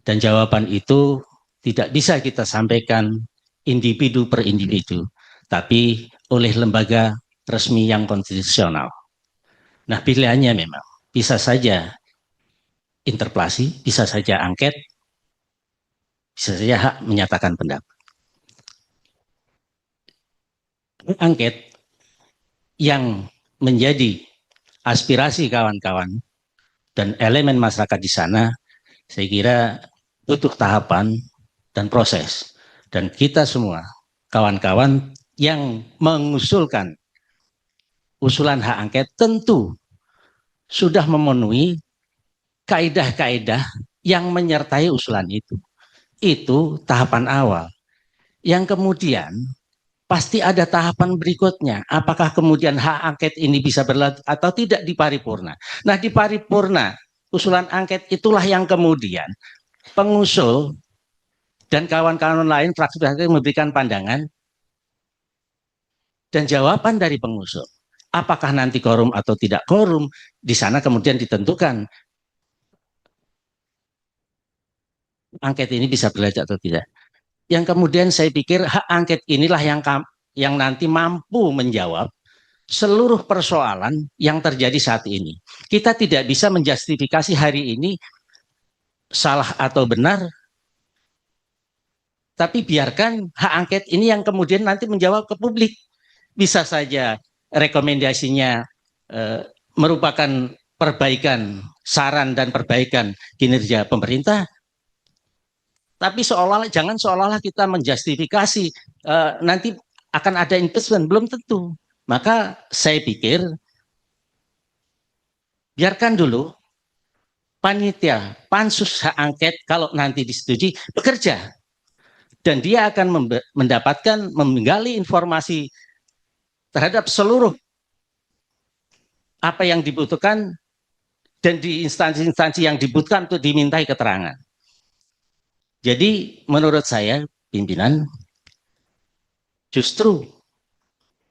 Dan jawaban itu tidak bisa kita sampaikan individu per individu, tapi oleh lembaga resmi yang konstitusional. Nah, pilihannya memang bisa saja interpelasi, bisa saja angket, bisa saja hak menyatakan pendapat. Angket yang menjadi aspirasi kawan-kawan dan elemen masyarakat di sana, saya kira butuh tahapan dan proses. Dan kita semua, kawan-kawan yang mengusulkan usulan hak angket tentu sudah memenuhi kaidah-kaidah yang menyertai usulan itu. Itu tahapan awal. Yang kemudian pasti ada tahapan berikutnya. Apakah kemudian hak angket ini bisa berlanjut atau tidak di paripurna. Nah, di paripurna usulan angket itulah yang kemudian pengusul dan kawan-kawan lain fraksi-fraksi memberikan pandangan dan jawaban dari pengusul. Apakah nanti quorum atau tidak quorum, di sana kemudian ditentukan angket ini bisa berlanjut atau tidak. Yang kemudian saya pikir hak angket inilah yang nanti mampu menjawab seluruh persoalan yang terjadi saat ini. Kita tidak bisa menjustifikasi hari ini salah atau benar, Tapi biarkan hak angket ini yang kemudian nanti menjawab ke publik. Bisa saja rekomendasinya merupakan perbaikan, saran dan perbaikan kinerja pemerintah. Tapi jangan seolah-olah kita menjustifikasi nanti akan ada investment, belum tentu. Maka saya pikir biarkan dulu panitia pansus hak angket kalau nanti disetujui bekerja, dan dia akan mendapatkan, menggali informasi terhadap seluruh apa yang dibutuhkan dan di instansi-instansi yang dibutuhkan untuk dimintai keterangan. Jadi menurut saya pimpinan, justru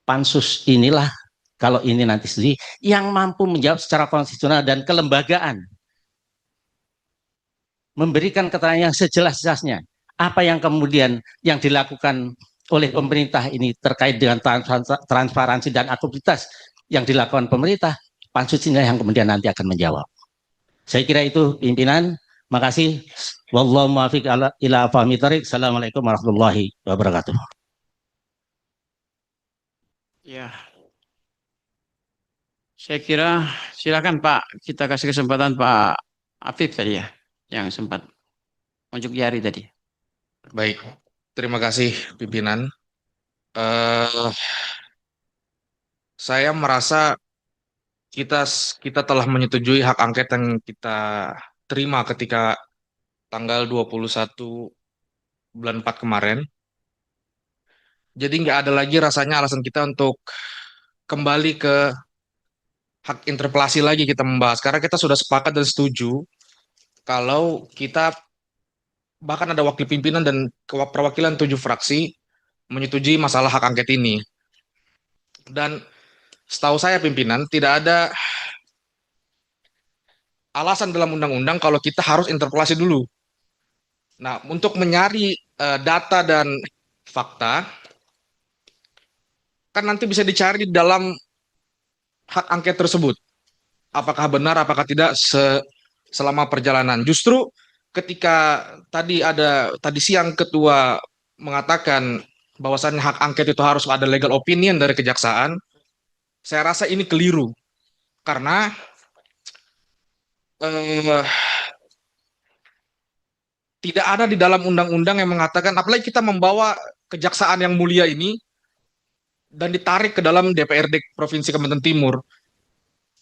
pansus inilah kalau ini nanti sendiri yang mampu menjawab secara konstitusional dan kelembagaan, memberikan keterangan yang sejelas-jelasnya apa yang kemudian yang dilakukan oleh pemerintah ini terkait dengan transparansi dan akuntabilitas yang dilakukan pemerintah. Pansus ini yang kemudian nanti akan menjawab. Saya kira itu pimpinan. Makasih. Wallahu muwaffiq ila aqwamit thoriq. Assalamualaikum warahmatullahi wabarakatuh. Ya. Saya kira silakan Pak, kita kasih kesempatan Pak Afif tadi ya, yang sempat unjuk jari tadi. Baik, terima kasih pimpinan. Saya merasa kita telah menyetujui hak angket yang kita terima ketika tanggal 21 bulan 4 kemarin. Jadi nggak ada lagi rasanya alasan kita untuk kembali ke hak interpelasi lagi kita membahas. Karena kita sudah sepakat dan setuju kalau kita, bahkan ada wakil pimpinan dan perwakilan 7 fraksi menyetujui masalah hak angket ini. Dan setahu saya pimpinan, tidak ada alasan dalam undang-undang kalau kita harus interpelasi dulu. Nah, untuk mencari data dan fakta, kan nanti bisa dicari di dalam hak angket tersebut. Apakah benar, apakah tidak selama perjalanan. Justru ketika tadi siang ketua mengatakan bahwasannya hak angket itu harus ada legal opinion dari kejaksaan, saya rasa ini keliru. Karena tidak ada di dalam undang-undang yang mengatakan, apalagi kita membawa kejaksaan yang mulia ini dan ditarik ke dalam DPRD Provinsi Kalimantan Timur.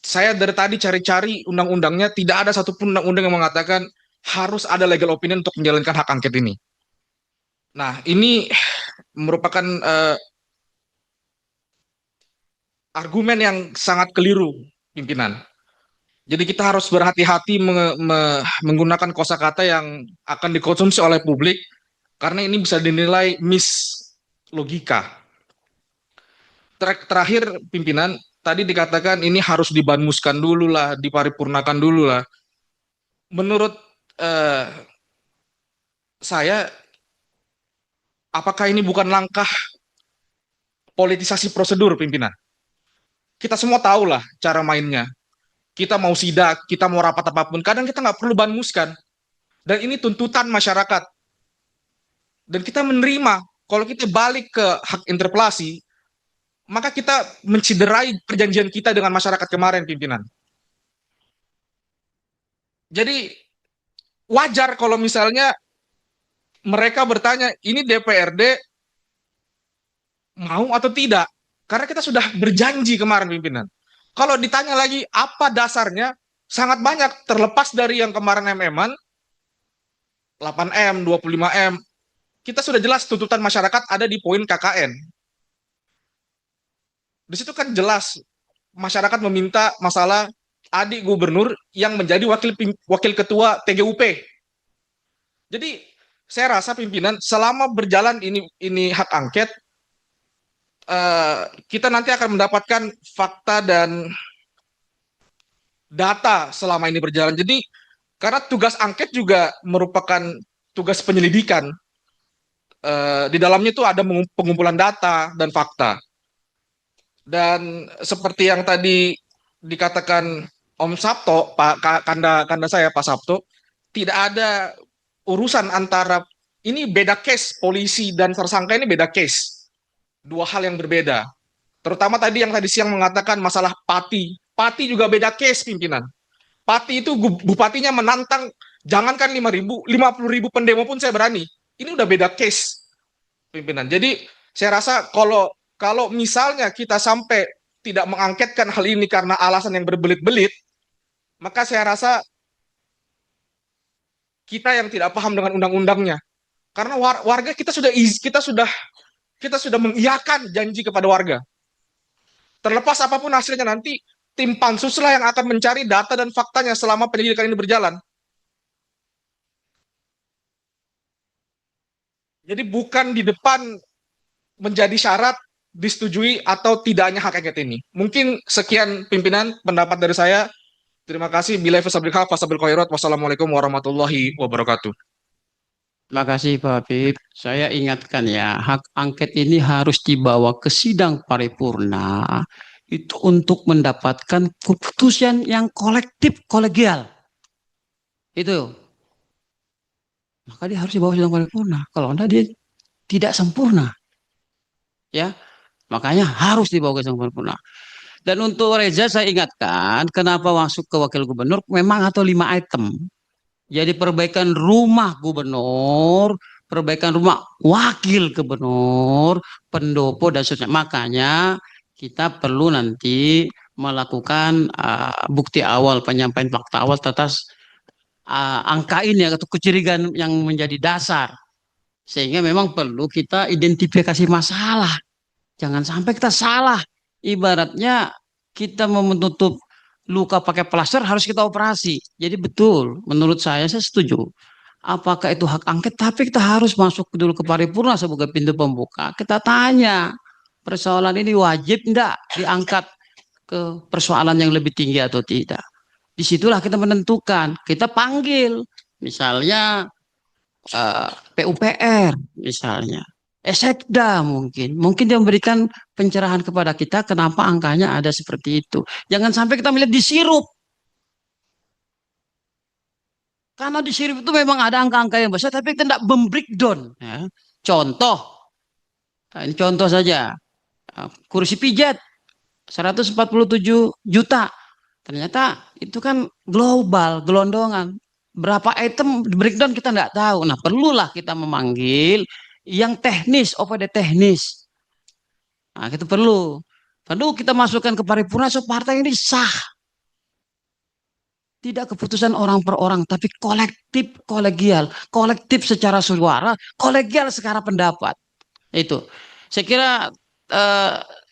Saya dari tadi cari-cari undang-undangnya, tidak ada satupun undang-undang yang mengatakan harus ada legal opinion untuk menjalankan hak angket ini. Nah, ini merupakan argumen yang sangat keliru, pimpinan. Jadi kita harus berhati-hati menggunakan kosakata yang akan dikonsumsi oleh publik, karena ini bisa dinilai miss logika. Terakhir, pimpinan, tadi dikatakan ini harus dibanmuskan dulu lah, diparipurnakan dulu lah. Menurut saya, apakah ini bukan langkah politisasi prosedur, pimpinan? Kita semua tahu lah cara mainnya. Kita mau sidak, kita mau rapat apapun, kadang kita nggak perlu banmuskan. Dan ini tuntutan masyarakat. Dan kita menerima, kalau kita balik ke hak interpelasi, maka kita menciderai perjanjian kita dengan masyarakat kemarin, pimpinan. Jadi wajar kalau misalnya mereka bertanya, ini DPRD mau atau tidak? Karena kita sudah berjanji kemarin, pimpinan. Kalau ditanya lagi apa dasarnya, sangat banyak, terlepas dari yang kemarin MM-an, 8M, 25M, kita sudah jelas tuntutan masyarakat ada di poin KKN. Di situ kan jelas masyarakat meminta masalah adik gubernur yang menjadi wakil ketua TGUP. Jadi saya rasa pimpinan, selama berjalan ini hak angket, kita nanti akan mendapatkan fakta dan data selama ini berjalan. Jadi karena tugas angket juga merupakan tugas penyelidikan. Di dalamnya itu ada pengumpulan data dan fakta. Dan seperti yang tadi dikatakan Om Sabto, Pak Kanda saya Pak Sabto, tidak ada urusan antara ini beda case, polisi dan tersangka ini beda case. Dua hal yang berbeda. Terutama tadi yang tadi siang mengatakan masalah Pati. Pati juga beda case, pimpinan. Pati itu bupatinya menantang, jangankan 5.000, 50.000 pendemo pun saya berani. Ini udah beda case, pimpinan. Jadi saya rasa kalau misalnya kita sampai tidak mengangketkan hal ini karena alasan yang berbelit-belit, maka saya rasa kita yang tidak paham dengan undang-undangnya. Karena warga kita sudah mengiyakan janji kepada warga. Terlepas apapun hasilnya nanti, tim pansus lah yang akan mencari data dan faktanya selama penyelidikan ini berjalan. Jadi bukan di depan menjadi syarat disetujui atau tidaknya hak angket ini. Mungkin sekian pimpinan pendapat dari saya. Terima kasih. Wassalamualaikum warahmatullahi wabarakatuh. Terima kasih Pak Habib. Saya ingatkan ya, hak angket ini harus dibawa ke sidang paripurna itu untuk mendapatkan keputusan yang kolektif, kolegial. Itu. Maka dia harus dibawa ke sidang paripurna. Kalau enggak dia tidak sempurna. Ya. Makanya harus dibawa ke sidang paripurna. Dan untuk Reza saya ingatkan, kenapa masuk ke wakil gubernur memang atau 5 item. Jadi perbaikan rumah gubernur, perbaikan rumah wakil gubernur, pendopo dan seterusnya. Makanya kita perlu nanti melakukan bukti awal, penyampaian fakta awal atas angka ini atau kecurigaan yang menjadi dasar. Sehingga memang perlu kita identifikasi masalah. Jangan sampai kita salah. Ibaratnya kita mau menutup luka pakai plaster harus kita operasi. Jadi betul, menurut saya setuju. Apakah itu hak angket? Tapi kita harus masuk dulu ke paripurna sebagai pintu pembuka. Kita tanya, persoalan ini wajib enggak diangkat ke persoalan yang lebih tinggi atau tidak. Disitulah kita menentukan. Kita panggil, misalnya PUPR, misalnya. Sekda mungkin dia memberikan pencerahan kepada kita kenapa angkanya ada seperti itu. Jangan sampai kita melihat disirup. Karena disirup itu memang ada angka-angka yang besar tapi kita tidak membreakdown. Ya. Contoh, ini contoh saja, kursi pijat 147 juta. Ternyata itu kan global, gelondongan. Berapa item breakdown kita tidak tahu. Nah perlulah kita memanggil yang teknis, OPD teknis. Nah, itu perlu kita masukkan ke paripurna supaya partai ini sah. Tidak keputusan orang per orang, tapi kolektif, kolegial. Kolektif secara suara, kolegial secara pendapat. Itu. Saya kira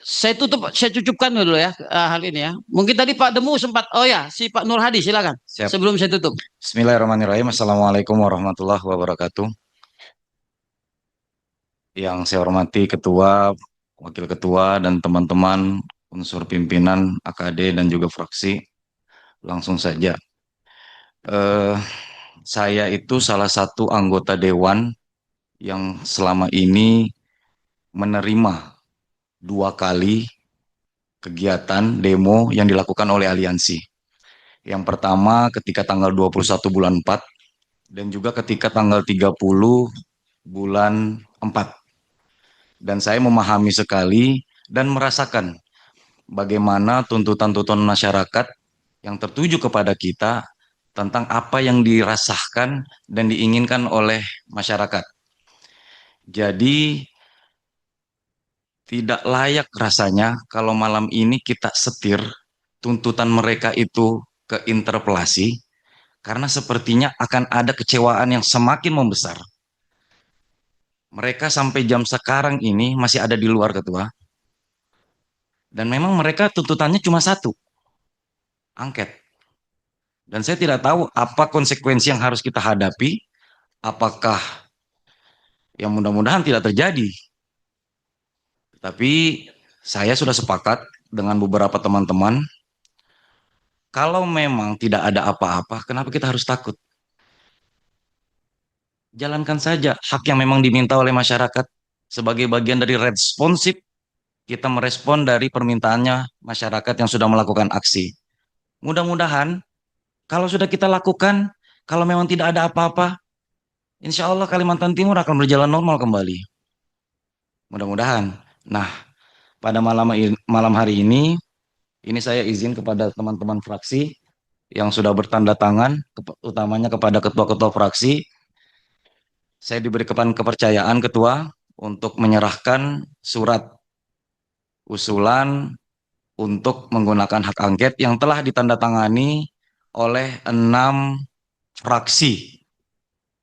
saya cukupkan dulu ya hal ini ya. Mungkin tadi Pak Demu sempat, si Pak Nur Hadi silakan. Siap. Sebelum saya tutup. Bismillahirrahmanirrahim. Assalamualaikum warahmatullahi wabarakatuh. Yang saya hormati Ketua, Wakil Ketua, dan teman-teman unsur pimpinan AKD dan juga fraksi, langsung saja. Saya itu salah satu anggota Dewan yang selama ini menerima 2 kali kegiatan demo yang dilakukan oleh aliansi. Yang pertama ketika tanggal 21 bulan 4 dan juga ketika tanggal 30 bulan 4. Dan saya memahami sekali dan merasakan bagaimana tuntutan-tuntutan masyarakat yang tertuju kepada kita tentang apa yang dirasakan dan diinginkan oleh masyarakat. Jadi tidak layak rasanya kalau malam ini kita setir tuntutan mereka itu ke interpelasi karena sepertinya akan ada kecewaan yang semakin membesar. Mereka sampai jam sekarang ini masih ada di luar, Ketua. Dan memang mereka tuntutannya cuma 1, angket. Dan saya tidak tahu apa konsekuensi yang harus kita hadapi, apakah yang mudah-mudahan tidak terjadi. Tapi saya sudah sepakat dengan beberapa teman-teman, kalau memang tidak ada apa-apa, kenapa kita harus takut? Jalankan saja hak yang memang diminta oleh masyarakat sebagai bagian dari responsif kita merespon dari permintaannya masyarakat yang sudah melakukan aksi. Mudah-mudahan kalau sudah kita lakukan, kalau memang tidak ada apa-apa, insya Allah Kalimantan Timur akan berjalan normal kembali. Mudah-mudahan. Nah, pada malam hari ini saya izin kepada teman-teman fraksi yang sudah bertanda tangan, utamanya kepada ketua-ketua fraksi, saya diberikan kepercayaan ketua untuk menyerahkan surat usulan untuk menggunakan hak angket yang telah ditandatangani oleh 6 fraksi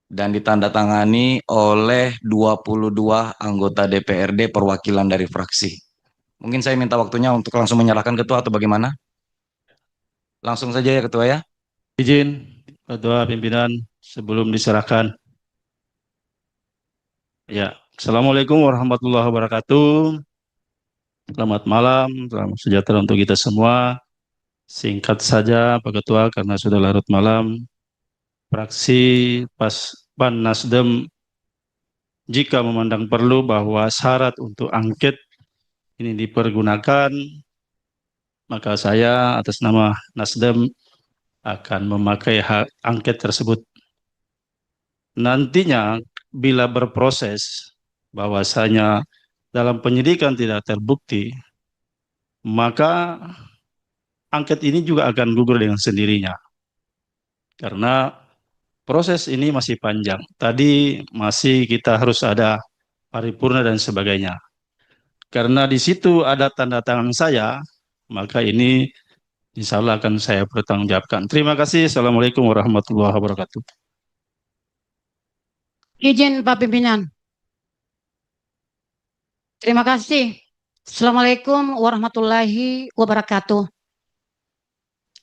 dan ditandatangani oleh 22 anggota DPRD perwakilan dari fraksi. Mungkin saya minta waktunya untuk langsung menyerahkan ketua atau bagaimana? Langsung saja ya ketua ya. Izin ketua pimpinan sebelum diserahkan. Ya, Assalamualaikum warahmatullahi wabarakatuh. Selamat malam, salam sejahtera untuk kita semua. Singkat saja Pak Ketua karena sudah larut malam. Fraksi PAN Nasdem jika memandang perlu bahwa syarat untuk angket ini dipergunakan, maka saya atas nama Nasdem akan memakai hak angket tersebut. Nantinya bila berproses bahwasanya dalam penyidikan tidak terbukti, maka angket ini juga akan gugur dengan sendirinya. Karena proses ini masih panjang. Tadi masih kita harus ada paripurna dan sebagainya. Karena di situ ada tanda tangan saya, maka ini insya Allah akan saya pertanggungjawabkan. Terima kasih. Assalamualaikum warahmatullahi wabarakatuh. Izin Pak Pimpinan. Terima kasih. Assalamualaikum warahmatullahi wabarakatuh.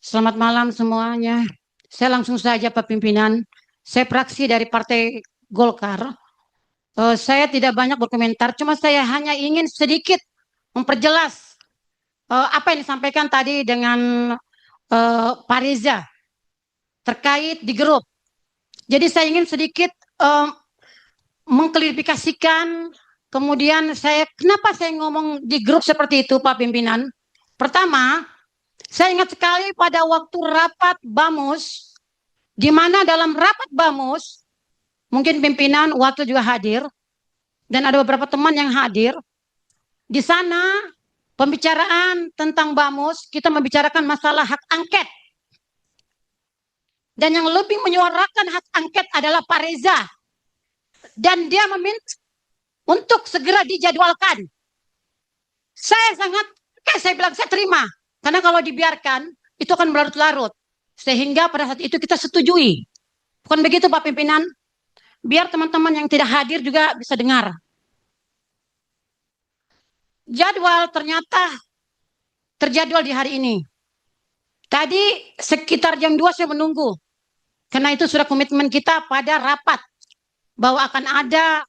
Selamat malam semuanya. Saya langsung saja Pak Pimpinan. Saya fraksi dari Partai Golkar. Saya tidak banyak berkomentar, cuma saya hanya ingin sedikit memperjelas apa yang disampaikan tadi dengan Pak Reza terkait di grup. Jadi saya ingin sedikit mengklarifikasikan, kemudian kenapa saya ngomong di grup seperti itu Pak Pimpinan. Pertama, saya ingat sekali pada waktu rapat BAMUS, di mana dalam rapat BAMUS, mungkin pimpinan waktu juga hadir, dan ada beberapa teman yang hadir. Di sana pembicaraan tentang BAMUS, kita membicarakan masalah hak angket. Dan yang lebih menyuarakan hak angket adalah Pak Reza. Dan dia meminta untuk segera dijadwalkan. Saya bilang saya terima. Karena kalau dibiarkan, itu akan berlarut-larut. Sehingga pada saat itu kita setujui. Bukan begitu Pak Pimpinan? Biar teman-teman yang tidak hadir juga bisa dengar. Jadwal ternyata terjadwal di hari ini. Tadi sekitar jam 2 saya menunggu. Karena itu sudah komitmen kita pada rapat. Bahwa akan ada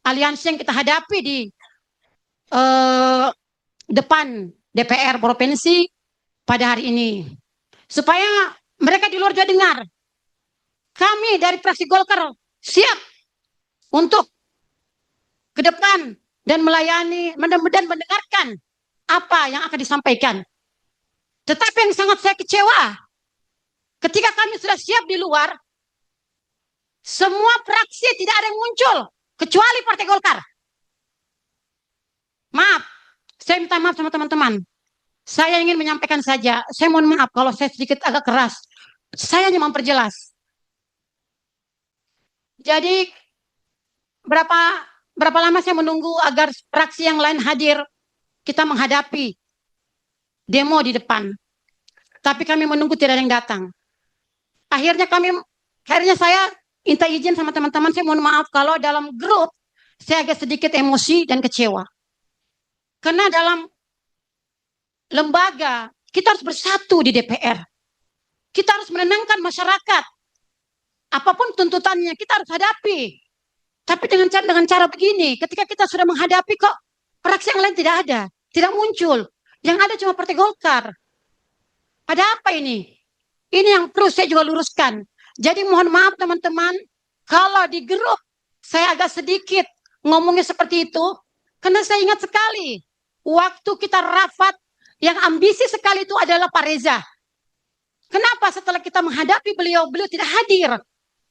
aliansi yang kita hadapi di depan DPR Provinsi pada hari ini. Supaya mereka di luar juga dengar. Kami dari fraksi Golkar siap untuk ke depan dan melayani dan mendengarkan apa yang akan disampaikan. Tetapi yang sangat saya kecewa, ketika kami sudah siap di luar, semua fraksi tidak ada yang muncul, kecuali Partai Golkar. Maaf, saya minta maaf sama teman-teman. Saya ingin menyampaikan saja, saya mohon maaf kalau saya sedikit agak keras. Saya hanya memperjelas. Jadi berapa lama saya menunggu agar fraksi yang lain hadir, kita menghadapi demo di depan. Tapi kami menunggu tidak ada yang datang. Akhirnya saya minta izin sama teman-teman, saya mohon maaf kalau dalam grup saya agak sedikit emosi dan kecewa. Karena dalam lembaga kita harus bersatu di DPR. Kita harus menenangkan masyarakat. Apapun tuntutannya kita harus hadapi. Tapi dengan cara begini, ketika kita sudah menghadapi kok fraksi yang lain tidak ada, tidak muncul. Yang ada cuma Partai Golkar. Ada apa ini? Ini yang perlu saya juga luruskan. Jadi mohon maaf teman-teman, kalau di grup saya agak sedikit ngomongnya seperti itu, karena saya ingat sekali waktu kita rapat yang ambisi sekali itu adalah Pak Reza. Kenapa setelah kita menghadapi beliau tidak hadir?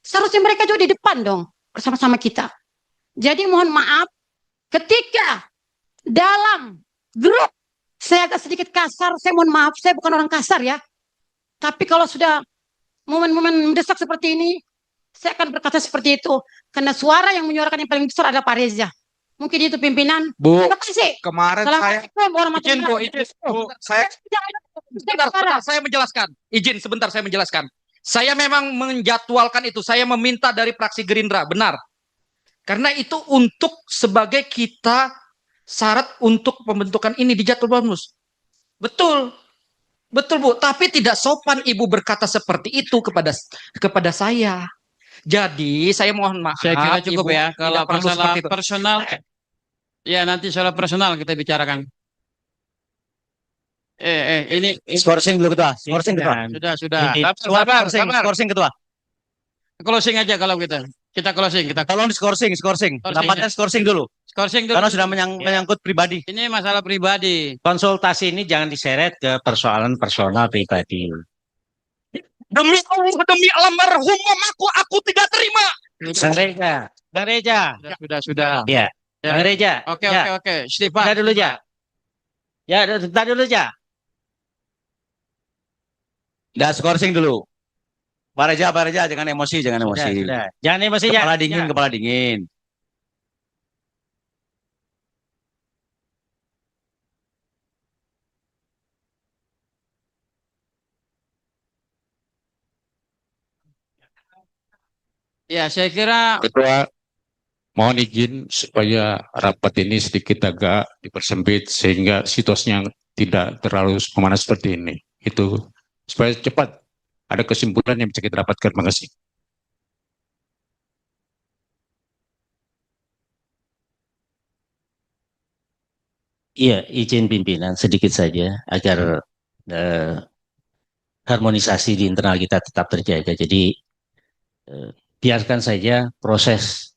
Seharusnya mereka juga di depan dong. bersama-sama kita. Jadi mohon maaf ketika dalam grup saya agak sedikit kasar, saya mohon maaf, saya bukan orang kasar ya. Tapi kalau sudah momen-momen mendesak seperti ini, saya akan berkata seperti itu. Karena suara yang menyuarakan yang paling besar adalah Pak Reza. Mungkin itu pimpinan. Bu, Terima kasih. kemarin saya Assalamualaikum warahmatullahi Izin Bu, izin Bu. Saya menjelaskan. Izin sebentar saya menjelaskan. Saya memang menjadwalkan itu. Saya meminta dari fraksi Gerindra, benar. Karena itu untuk sebagai kita syarat untuk pembentukan ini di jadwal bonus. Betul. Betul Bu, tapi tidak sopan Ibu berkata seperti itu kepada saya. Jadi saya mohon maaf. Saya kira cukup Ibu ya. tidak Kalau perlu masalah seperti itu. personal, ya nanti soal personal kita bicarakan. Ini Skorsing dulu ketua. Skorsing ketua. sudah. Skorsing ketua. Closing aja kalau kita. Kita closing. Tolong skorsing. Dapatkan skorsing dulu. Skorsing dulu. Karena sudah menyangkut pribadi. Ini masalah pribadi. Konsultasi ini jangan diseret ke persoalan personal pribadi. Demi Allah, demi almarhum aku tidak terima. Bang Reja. Sudah. Ya. Bang Reja. Oke. Istighfar. Bentar dulu ja. Ya, bentar dulu ja. Dah skorsing dulu. Pak Reza, jangan emosi. Sudah. Jangan emosi ja. Kepala dingin. Ya, saya kira Ketua, mohon izin supaya rapat ini sedikit agak dipersempit sehingga situasinya tidak terlalu memanas seperti ini. Itu supaya cepat ada kesimpulan yang bisa kita dapatkan. Terima kasih. Iya, izin pimpinan sedikit saja agar harmonisasi di internal kita tetap terjaga. Jadi biarkan saja proses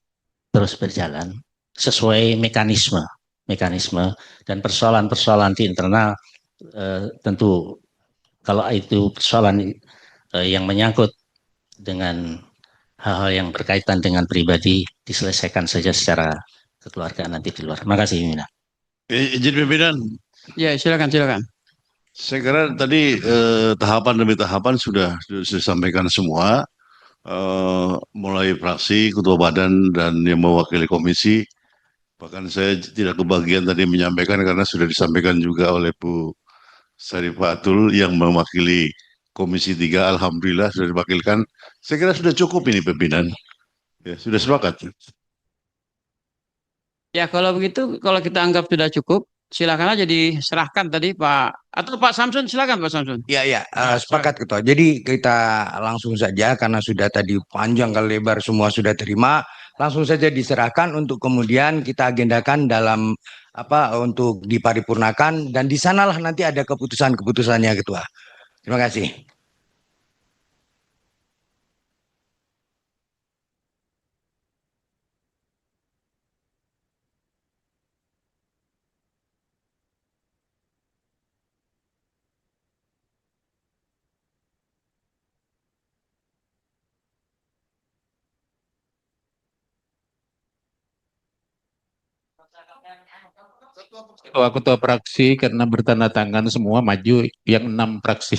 terus berjalan sesuai mekanisme dan persoalan-persoalan di internal tentu kalau itu persoalan yang menyangkut dengan hal-hal yang berkaitan dengan pribadi diselesaikan saja secara kekeluargaan nanti di luar. Terima kasih pimpinan. Izin pimpinan. ya silakan. Saya kira tadi tahapan demi tahapan sudah disampaikan semua, mulai fraksi, ketua badan, dan yang mewakili komisi. Bahkan saya tidak kebagian tadi menyampaikan karena sudah disampaikan juga oleh Bu Sarifatul yang mewakili Komisi 3. Alhamdulillah sudah diwakilkan. Saya kira sudah cukup ini pimpinan. Ya, sudah sepakat. Ya kalau begitu, kalau kita anggap sudah cukup, silakan aja diserahkan tadi Pak atau Pak Samsun, silakan Pak Samsun. Ya, sepakat ketua. Jadi kita langsung saja karena sudah tadi panjang kali lebar semua sudah terima, langsung saja diserahkan untuk kemudian kita agendakan dalam untuk diparipurnakan dan di sanalah nanti ada keputusan-keputusannya ketua. Terima kasih. Ketua fraksi karena bertanda tangan semua maju yang 6 fraksi.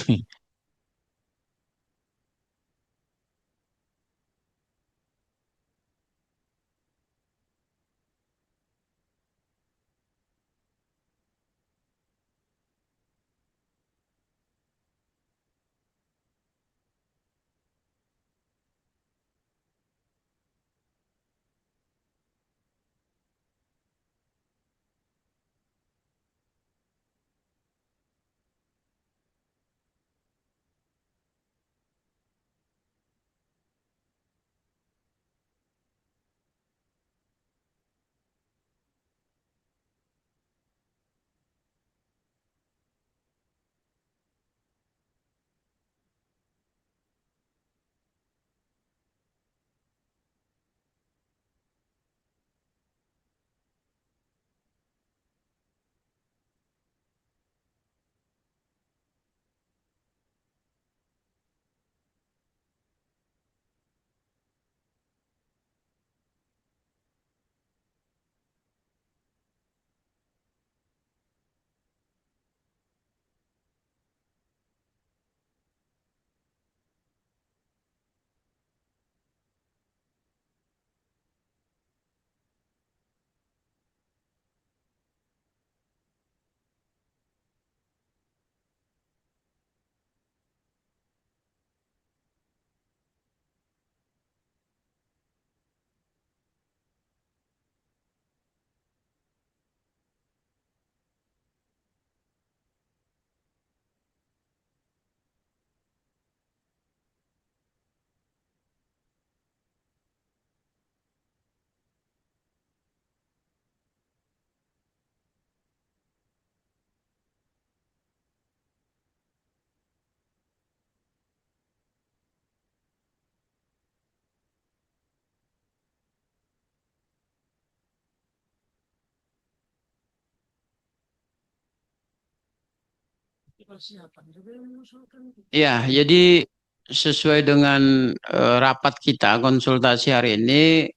Ya, jadi sesuai dengan rapat kita konsultasi hari ini,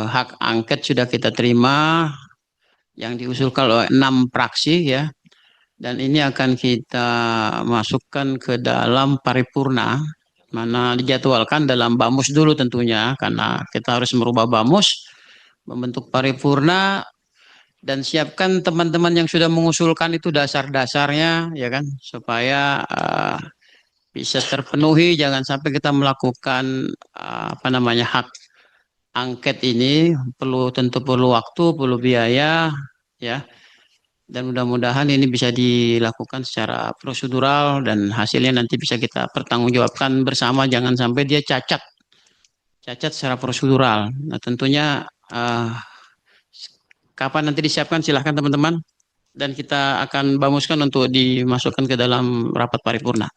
hak angket sudah kita terima yang diusulkan oleh 6 fraksi ya, dan ini akan kita masukkan ke dalam paripurna, mana dijadwalkan dalam BAMUS dulu tentunya, karena kita harus merubah BAMUS, membentuk paripurna, dan siapkan teman-teman yang sudah mengusulkan itu dasar-dasarnya ya kan, supaya bisa terpenuhi. Jangan sampai kita melakukan hak angket ini tentu perlu waktu, perlu biaya ya, dan mudah-mudahan ini bisa dilakukan secara prosedural dan hasilnya nanti bisa kita pertanggungjawabkan bersama. Jangan sampai dia cacat secara prosedural. Nah tentunya kapan nanti disiapkan silahkan teman-teman, dan kita akan bamuskan untuk dimasukkan ke dalam rapat paripurna.